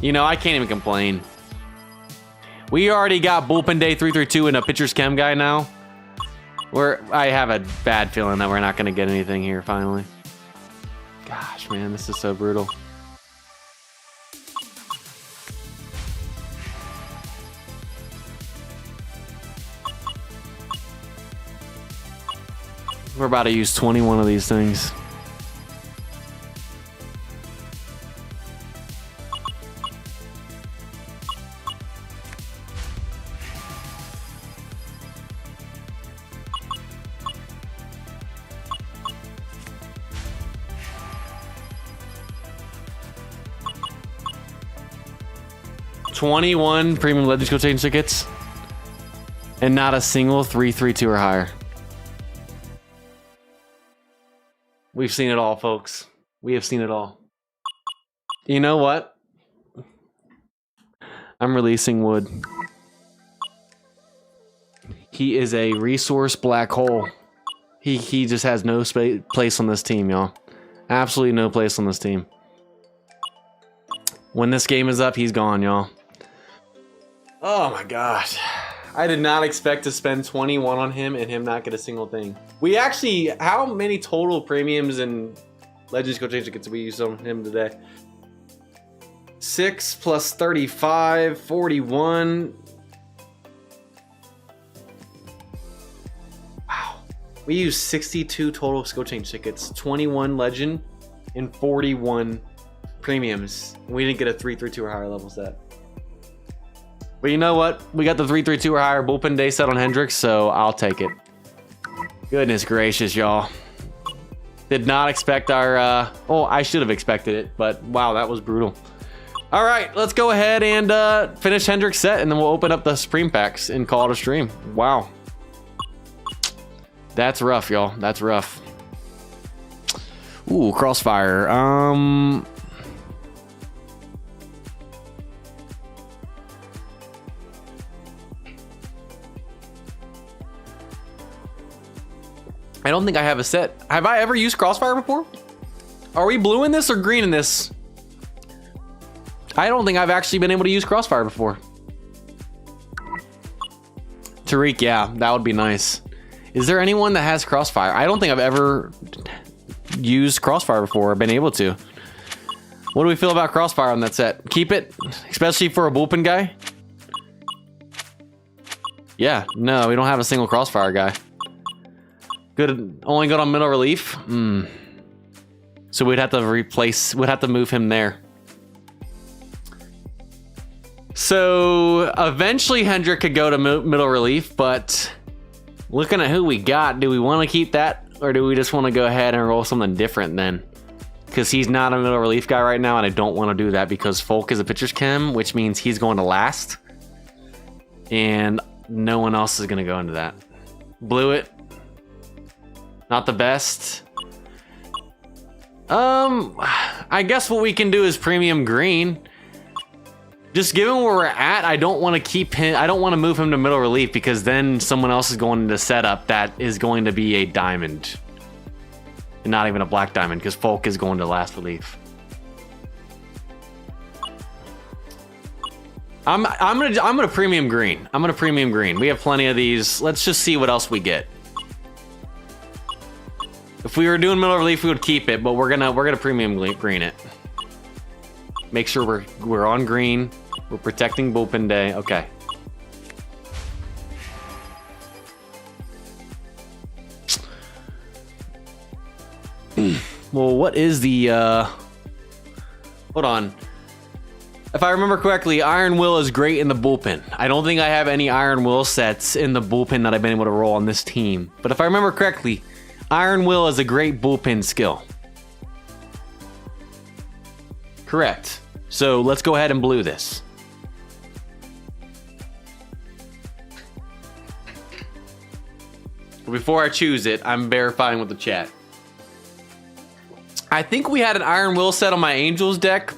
S1: You know, I can't even complain. We already got Bullpen Day 3-3-2 and a pitcher's chem guy now. I have a bad feeling that we're not going to get anything here finally. Gosh, man, this is so brutal. We're about to use 21 of these things. $21 premium Legends Gold Change tickets, and not a single 3-3-2 or higher. We've seen it all, folks. We have seen it all. You know what? I'm releasing Wood. He is a resource black hole. He just has no place on this team, y'all. Absolutely no place on this team. When this game is up, he's gone, y'all. Oh my gosh. I did not expect to spend 21 on him and him not get a single thing. We actually, how many total premiums and Legends Gold Change tickets did we use on him today? 6 plus 35, 41. Wow. We used 62 total Gold Change tickets, 21 Legend, and 41 premiums. We didn't get a 3-3-2 or higher level set. But you know what? We got the 3-3-2 or higher Bullpen Day set on Hendriks, so I'll take it. Goodness gracious, y'all. Did not expect our... oh, I should have expected it, but wow, that was brutal. All right, let's go ahead and finish Hendriks' set, and then we'll open up the Supreme Packs and call it a stream. Wow. That's rough, y'all. That's rough. Ooh, Crossfire. I don't think I have a set. Have I ever used Crossfire before? Are we blue in this or green in this? I don't think I've actually been able to use Crossfire before. Tariq, yeah, that would be nice. Is there anyone that has Crossfire? I don't think I've ever used Crossfire before or been able to. What do we feel about Crossfire on that set? Keep it, especially for a bullpen guy? Yeah, no, we don't have a single Crossfire guy. Good, only good on middle relief. So we'd have to move him there. So eventually Hendrick could go to middle relief, but looking at who we got, do we want to keep that, or do we just want to go ahead and roll something different then? Because he's not a middle relief guy right now, and I don't want to do that because Foulke is a pitcher's chem, which means he's going to last, and no one else is going to go into that. Blew it. Not the best. I guess what we can do is premium green. Just given where we're at, I don't want to keep him. I don't want to move him to middle relief because then someone else is going into setup that is going to be a diamond, and not even a black diamond because Foulke is going to last relief. I'm gonna premium green. I'm gonna premium green. We have plenty of these. Let's just see what else we get. If we were doing middle relief, we would keep it, but we're gonna premium green it. Make sure we're on green. We're protecting Bullpen Day. Okay. Well, what is the hold on. If I remember correctly, Iron Will is great in the bullpen. I don't think I have any Iron Will sets in the bullpen that I've been able to roll on this team. But if I remember correctly, Iron Will is a great bullpen skill. Correct. So let's go ahead and blue this. But before I choose it, I'm verifying with the chat. I think we had an Iron Will set on my Angels deck.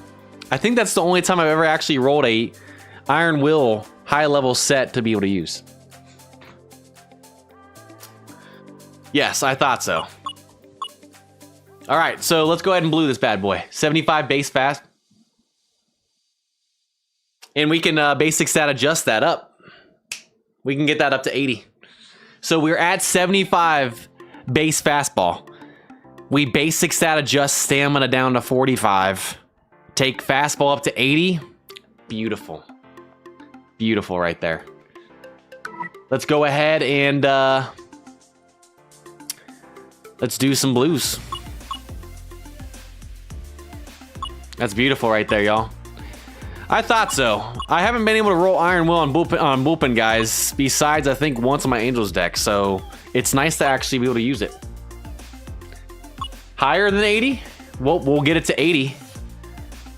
S1: I think that's the only time I've ever actually rolled a Iron Will high level set to be able to use. Yes, I thought so. All right, so let's go ahead and blue this bad boy. 75 base fast. And we can basic stat adjust that up. We can get that up to 80. So we're at 75 base fastball. We basic stat adjust stamina down to 45. Take fastball up to 80. Beautiful. Beautiful right there. Let's go ahead and let's do some blues. That's beautiful right there, y'all. I thought so. I haven't been able to roll Iron Will on bullpen, guys, besides I think once on my Angels deck, so it's nice to actually be able to use it. Higher than 80? We'll get it to 80.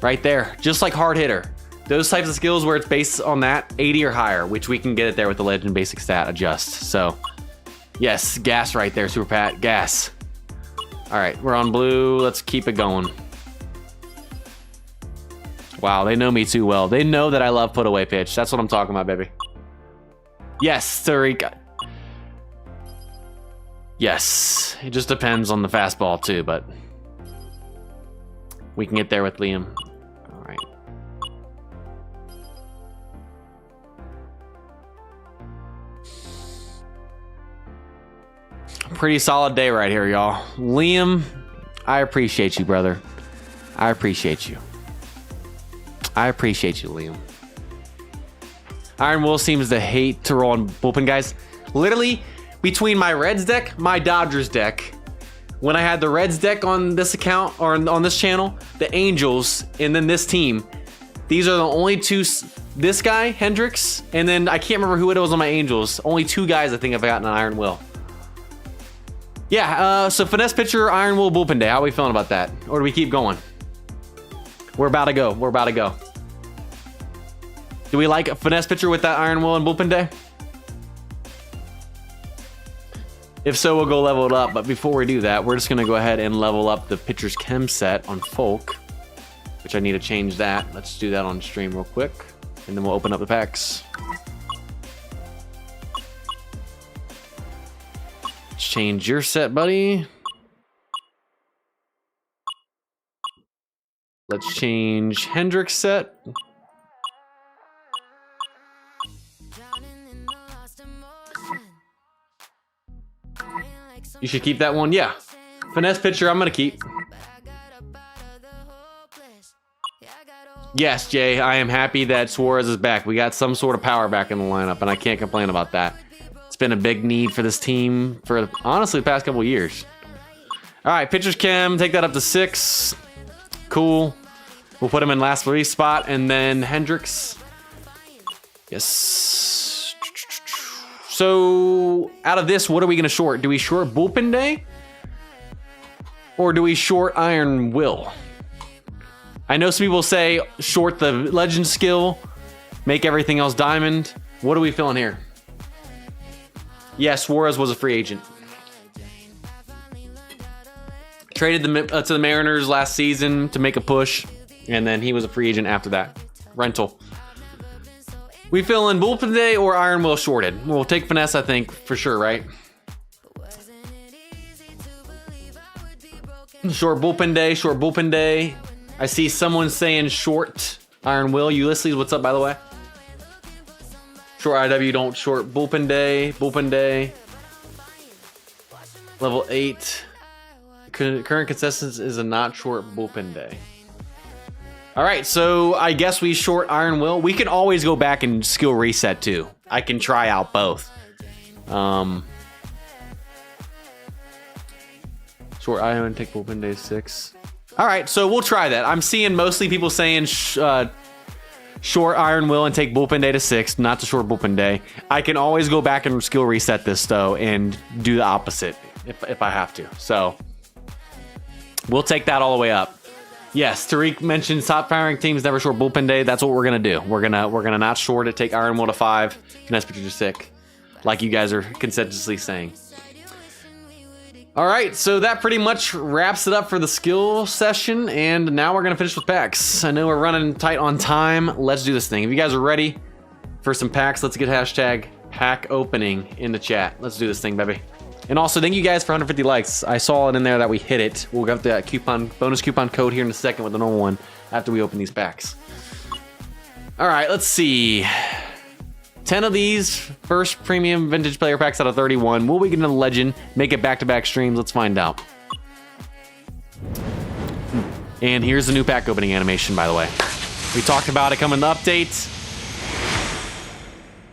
S1: Right there. Just like hard hitter. Those types of skills where it's based on that, 80 or higher, which we can get it there with the Legend Basic Stat Adjust. So, yes, gas right there, Super Pat. Gas. All right, we're on blue. Let's keep it going. Wow, they know me too well. They know that I love put away pitch. That's what I'm talking about, baby. Yes, Tarika. Yes, it just depends on the fastball too, but we can get there with Liam. All right. Pretty solid day right here, y'all. Liam, I appreciate you, brother. I appreciate you. I appreciate you, Liam. Iron Will seems to hate to roll on bullpen, guys. Literally, between my Reds deck, my Dodgers deck, when I had the Reds deck on this account, or on this channel, the Angels, and then this team, these are the only two, this guy, Hendriks, and then I can't remember who it was on my Angels. Only two guys I think have gotten an Iron Will. Yeah, so finesse pitcher, Iron Will, bullpen day. How are we feeling about that? Or do we keep going? We're about to go. We're about to go. Do we like a finesse pitcher with that Iron Will and bullpen day? If so, we'll go level it up. But before we do that, we're just going to go ahead and level up the pitcher's chem set on Foulke, which I need to change that. Let's do that on stream real quick, and then we'll open up the packs. Let's change your set, buddy. Let's change Hendriks set. You should keep that one, yeah. Finesse pitcher, I'm gonna keep. Yes, Jay, I am happy that Suarez is back. We got some sort of power back in the lineup, and I can't complain about that. It's been a big need for this team for, honestly, the past couple of years. All right, pitcher's chem, take that up to 6. Cool. We'll put him in last release spot, and then Hendriks. Yes. So, out of this, what are we going to short? Do we short bullpen day? Or do we short Iron Will? I know some people say short the legend skill, make everything else diamond. What are we feeling here? Yeah, Suarez was a free agent. Traded to the Mariners last season to make a push, and then he was a free agent after that. Rental. We feeling bullpen day or Iron Will shorted? We'll take finesse, I think, for sure, right? Short bullpen day, short bullpen day. I see someone saying short Iron Will. Ulysses, what's up, by the way? Short IW, don't short bullpen day, bullpen day. Level 8. Current consensus is a not short bullpen day. All right, so I guess we short Iron Will. We can always go back and skill reset too. I can try out both. Short Iron and take bullpen day 6. All right, so we'll try that. I'm seeing mostly people saying short Iron Will and take bullpen day to 6, not to short bullpen day. I can always go back and skill reset this though and do the opposite if I have to. So we'll take that all the way up. Yes, Tariq mentioned top firing teams never short bullpen day. That's what we're gonna do. We're gonna not short it. Take Iron Will to 5, finesse pitcher to 6, like you guys are consensuously saying. All right, so that pretty much wraps it up for the skill session, and now we're gonna finish with packs. I know we're running tight on time. Let's do this thing. If you guys are ready for some packs, let's get hashtag pack opening in the chat. Let's do this thing, baby. And also, thank you guys for 150 likes. I saw it in there that we hit it. We'll get that bonus coupon code here in a second with the normal one after we open these packs. All right, let's see. 10 of these first premium vintage player packs out of 31. Will we get another legend? Make it back-to-back streams? Let's find out. And here's the new pack opening animation, by the way. We talked about it coming in the update.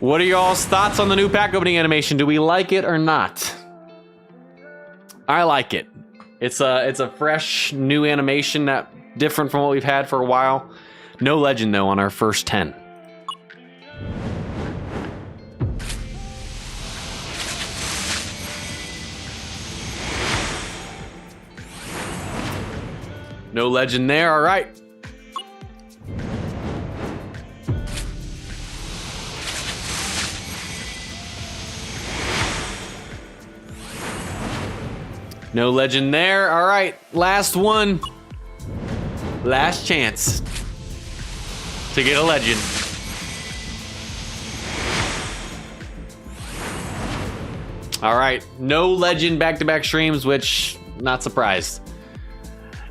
S1: What are y'all's thoughts on the new pack opening animation? Do we like it or not? I like it. It's a fresh new animation, that different from what we've had for a while. No legend though on our first 10. No legend there, all right. No legend there, all right. Last one. Last chance to get a legend. All right, no legend back-to-back streams, which, not surprised.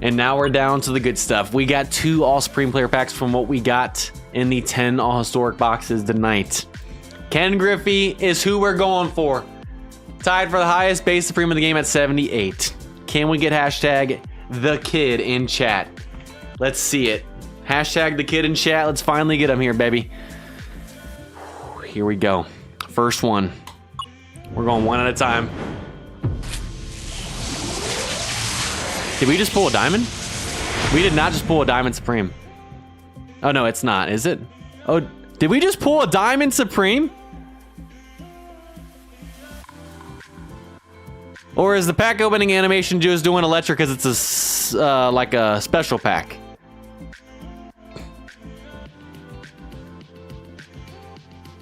S1: And now we're down to the good stuff. We got 2 All-Supreme player packs from what we got in the 10 All-Historic boxes tonight. Ken Griffey is who we're going for. Tied for the highest base Supreme of the game at 78. Can we get hashtag the kid in chat? Let's see it. Hashtag the kid in chat. Let's finally get him here, baby. Here we go. First one. We're going one at a time. Did we just pull a diamond? We did not just pull a diamond Supreme. Oh, no, it's not, is it? Oh, did we just pull a diamond Supreme? Or is the pack opening animation just doing electric because it's a like a special pack?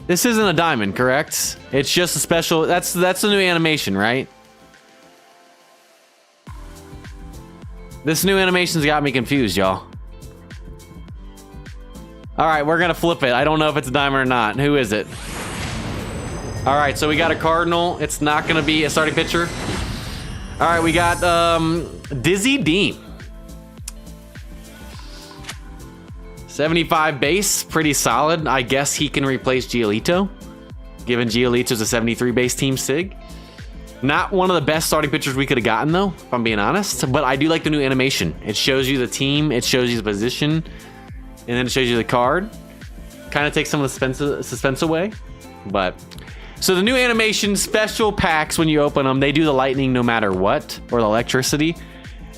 S1: This isn't a diamond, correct? It's just a special. That's the new animation, right? This new animation's got me confused, y'all. All right, we're gonna flip it. I don't know if it's a diamond or not. Who is it? All right, so we got a Cardinal. It's not gonna be a starting pitcher. All right, we got Dizzy Dean. 75 base, pretty solid. I guess he can replace Giolito, given Giolito's a 73 base team sig. Not one of the best starting pitchers we could have gotten though, if I'm being honest, but I do like the new animation. It shows you the team, it shows you the position, and then it shows you the card. Kind of takes some of the suspense away, but... So the new animation, special packs when you open them, they do the lightning no matter what, or the electricity.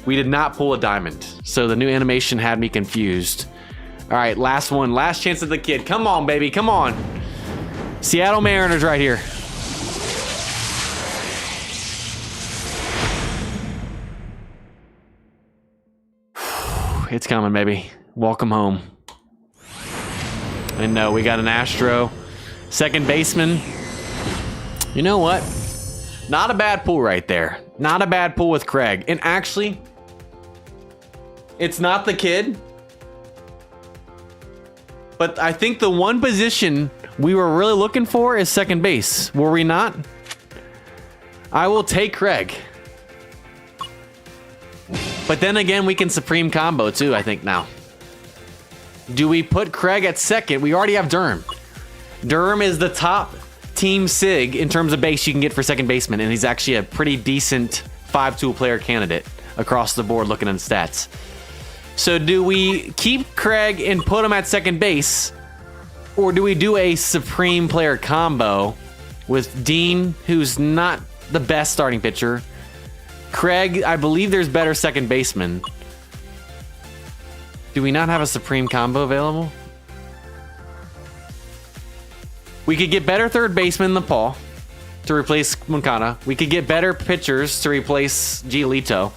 S1: We did not pull a diamond, so the new animation had me confused. All right, last one, last chance at the kid. Come on, baby, come on. Seattle Mariners right here. It's coming, baby. Welcome home. And no, we got an Astro. Second baseman. You know what? Not a bad pull right there. Not a bad pull with Craig. And actually, it's not the kid. But I think the one position we were really looking for is second base. Were we not? I will take Craig. But then again, we can Supreme combo too, I think now. Do we put Craig at second? We already have Durham. Durham is the top team sig in terms of base you can get for second baseman, and he's actually a pretty decent 5-tool player candidate across the board looking at the stats. So do we keep Craig and put him at second base, or do we do a Supreme player combo with Dean, who's not the best starting pitcher? Craig, I believe there's better second baseman. Do we not have a Supreme combo available? We could get better third baseman than Paul to replace Moncada. We could get better pitchers to replace Giolito.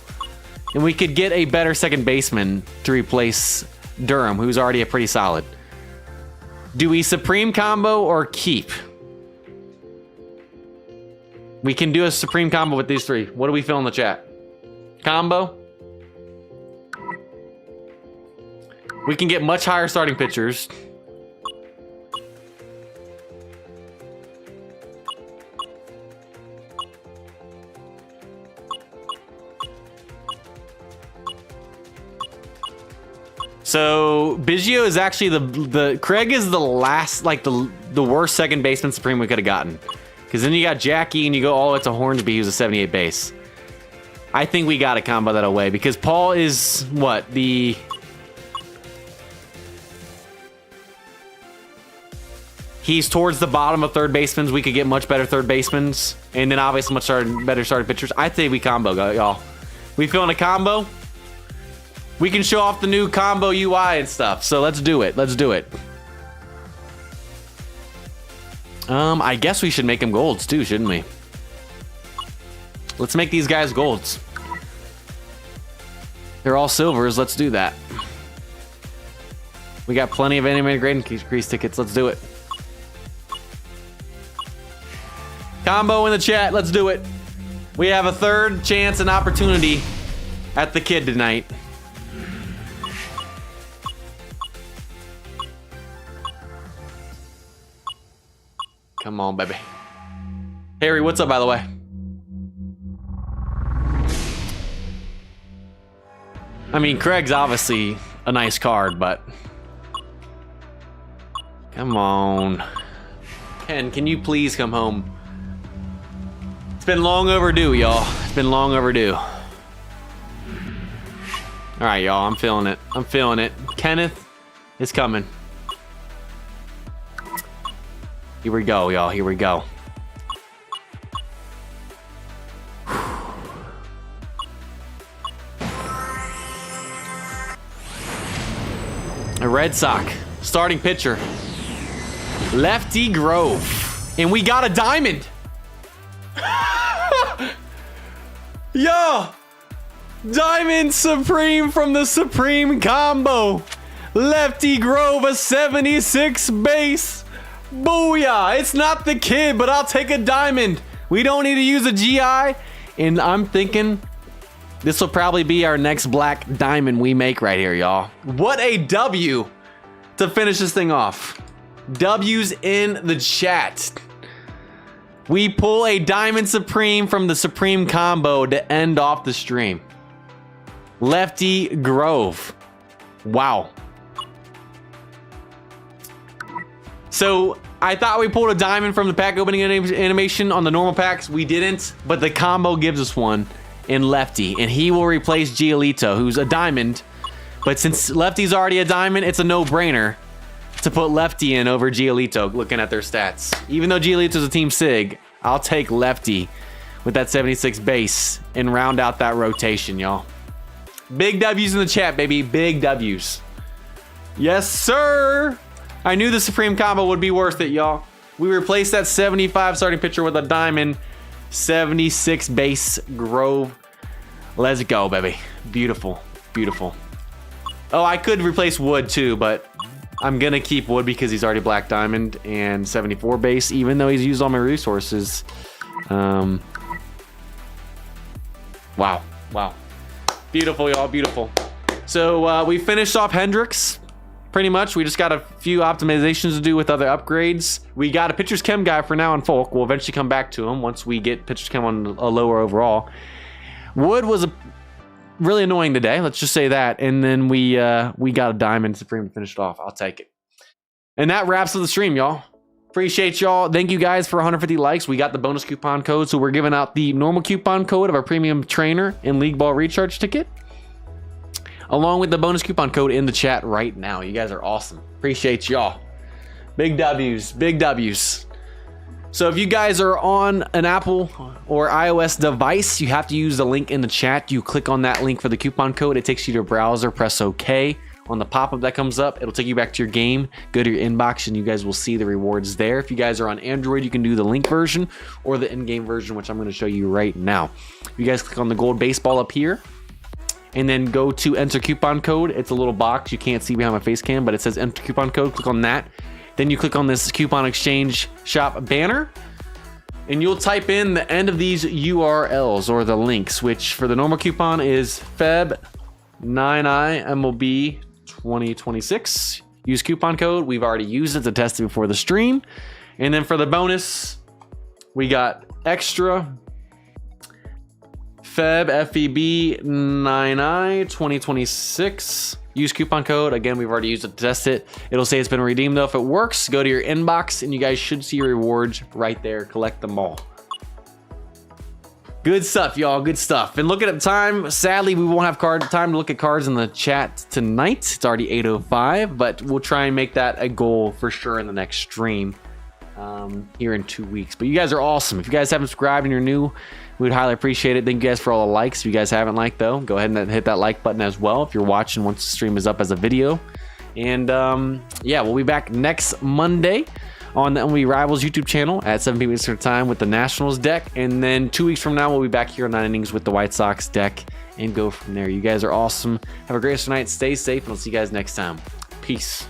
S1: And we could get a better second baseman to replace Durham, who's already a pretty solid. Do we Supreme combo or keep? We can do a supreme combo with these three. What do we feel in the chat? Combo. We can get much higher starting pitchers. So Biggio is actually the Craig is the last, like the worst second baseman supreme we could have gotten. Because then you got Jackie and you go all the way to Hornsby, who's a 78 base. I think we got to combo that away because Paul is what? He's towards the bottom of third basemen. We could get much better third basemen. And then obviously much better starting pitchers. I'd say we combo, y'all. We feeling a combo? We can show off the new combo UI and stuff. So let's do it. Let's do it. I guess we should make them golds too, shouldn't we? Let's make these guys golds. They're all silvers. Let's do that. We got plenty of animated grade increase tickets. Let's do it. Combo in the chat. Let's do it. We have a third chance and opportunity at the kid tonight. Come on, baby. Harry, what's up, by the way? I mean, Craig's obviously a nice card, but... Come on. Ken, can you please come home? It's been long overdue, y'all. It's been long overdue. All right, y'all. I'm feeling it. I'm feeling it. Kenneth is coming. Here we go, y'all. Here we go. A Red Sox starting pitcher, Lefty Grove, and we got a diamond. Yo, Diamond Supreme from the Supreme Combo. Lefty Grove, a 76 base. Booyah! It's not the kid, but I'll take a diamond. We don't need to use a GI, and I'm thinking this will probably be our next black diamond we make right here, y'all. What a W to finish this thing off. W's in the chat. We pull a Diamond Supreme from the Supreme Combo to end off the stream. Lefty Grove. Wow. So I thought we pulled a diamond from the pack opening animation on the normal packs. We didn't, but the combo gives us one in Lefty, and he will replace Giolito, who's a diamond. But since Lefty's already a diamond, it's a no-brainer to put Lefty in over Giolito, looking at their stats. Even though Giolito's a team sig, I'll take Lefty with that 76 base and round out that rotation, y'all. Big W's in the chat, baby. Big W's. Yes, sir. I knew the Supreme Combo would be worth it, y'all. We replaced that 75 starting pitcher with a diamond 76 base Grove. Let's go, baby. Beautiful. Beautiful. Oh, I could replace Wood too, but I'm gonna keep Wood because he's already black diamond and 74 base, even though he's used all my resources. Wow. Wow. Beautiful, y'all. Beautiful. So we finished off Hendriks. Pretty much, we just got a few optimizations to do with other upgrades. We got a Pitcher's Chem guy for now on Foulke. We'll eventually come back to him once we get Pitcher's Chem on a lower overall. Wood was really annoying today, let's just say that. And then we got a Diamond Supreme to finish it off. I'll take it. And that wraps up the stream, y'all. Appreciate y'all. Thank you guys for 150 likes. We got the bonus coupon code, so we're giving out the normal coupon code of our premium trainer and League Ball recharge ticket, along with the bonus coupon code in the chat right now. You guys are awesome. Appreciate y'all. Big W's. Big W's. So if you guys are on an Apple or iOS device, you have to use the link in the chat. You click on that link for the coupon code. It takes you to your browser. Press OK. On the pop-up that comes up, it'll take you back to your game. Go to your inbox and you guys will see the rewards there. If you guys are on Android, you can do the link version or the in-game version, which I'm going to show you right now. You guys click on the gold baseball up here, and then go to enter coupon code. It's a little box you can't see behind my face cam, but it says enter coupon code. Click on that. Then you click on this coupon exchange shop banner. and you'll type in the end of these URLs or the links, which for the normal coupon is Feb9I MLB 2026. Use coupon code. We've already used it to test it before the stream. And then for the bonus, we got extra Feb FEB9I 2026. Use coupon code. Again, we've already used it to test it. It'll say it's been redeemed though. If it works, go to your inbox and you guys should see your rewards right there. Collect them all. Good stuff, y'all. Good stuff. And looking at the time, sadly, we won't have time to look at cards in the chat tonight. It's already 8:05, but we'll try and make that a goal for sure in the next stream here in 2 weeks. But you guys are awesome. If you guys haven't subscribed and you're new, we'd highly appreciate it. Thank you guys for all the likes. If you guys haven't liked, though, go ahead and hit that like button as well if you're watching once the stream is up as a video. And yeah, we'll be back next Monday on the MLB Rivals YouTube channel at 7 p.m. Eastern Time with the Nationals deck. And then 2 weeks from now, we'll be back here on 9 Innings with the White Sox deck and go from there. You guys are awesome. Have a great night. Stay safe, and I'll see you guys next time. Peace.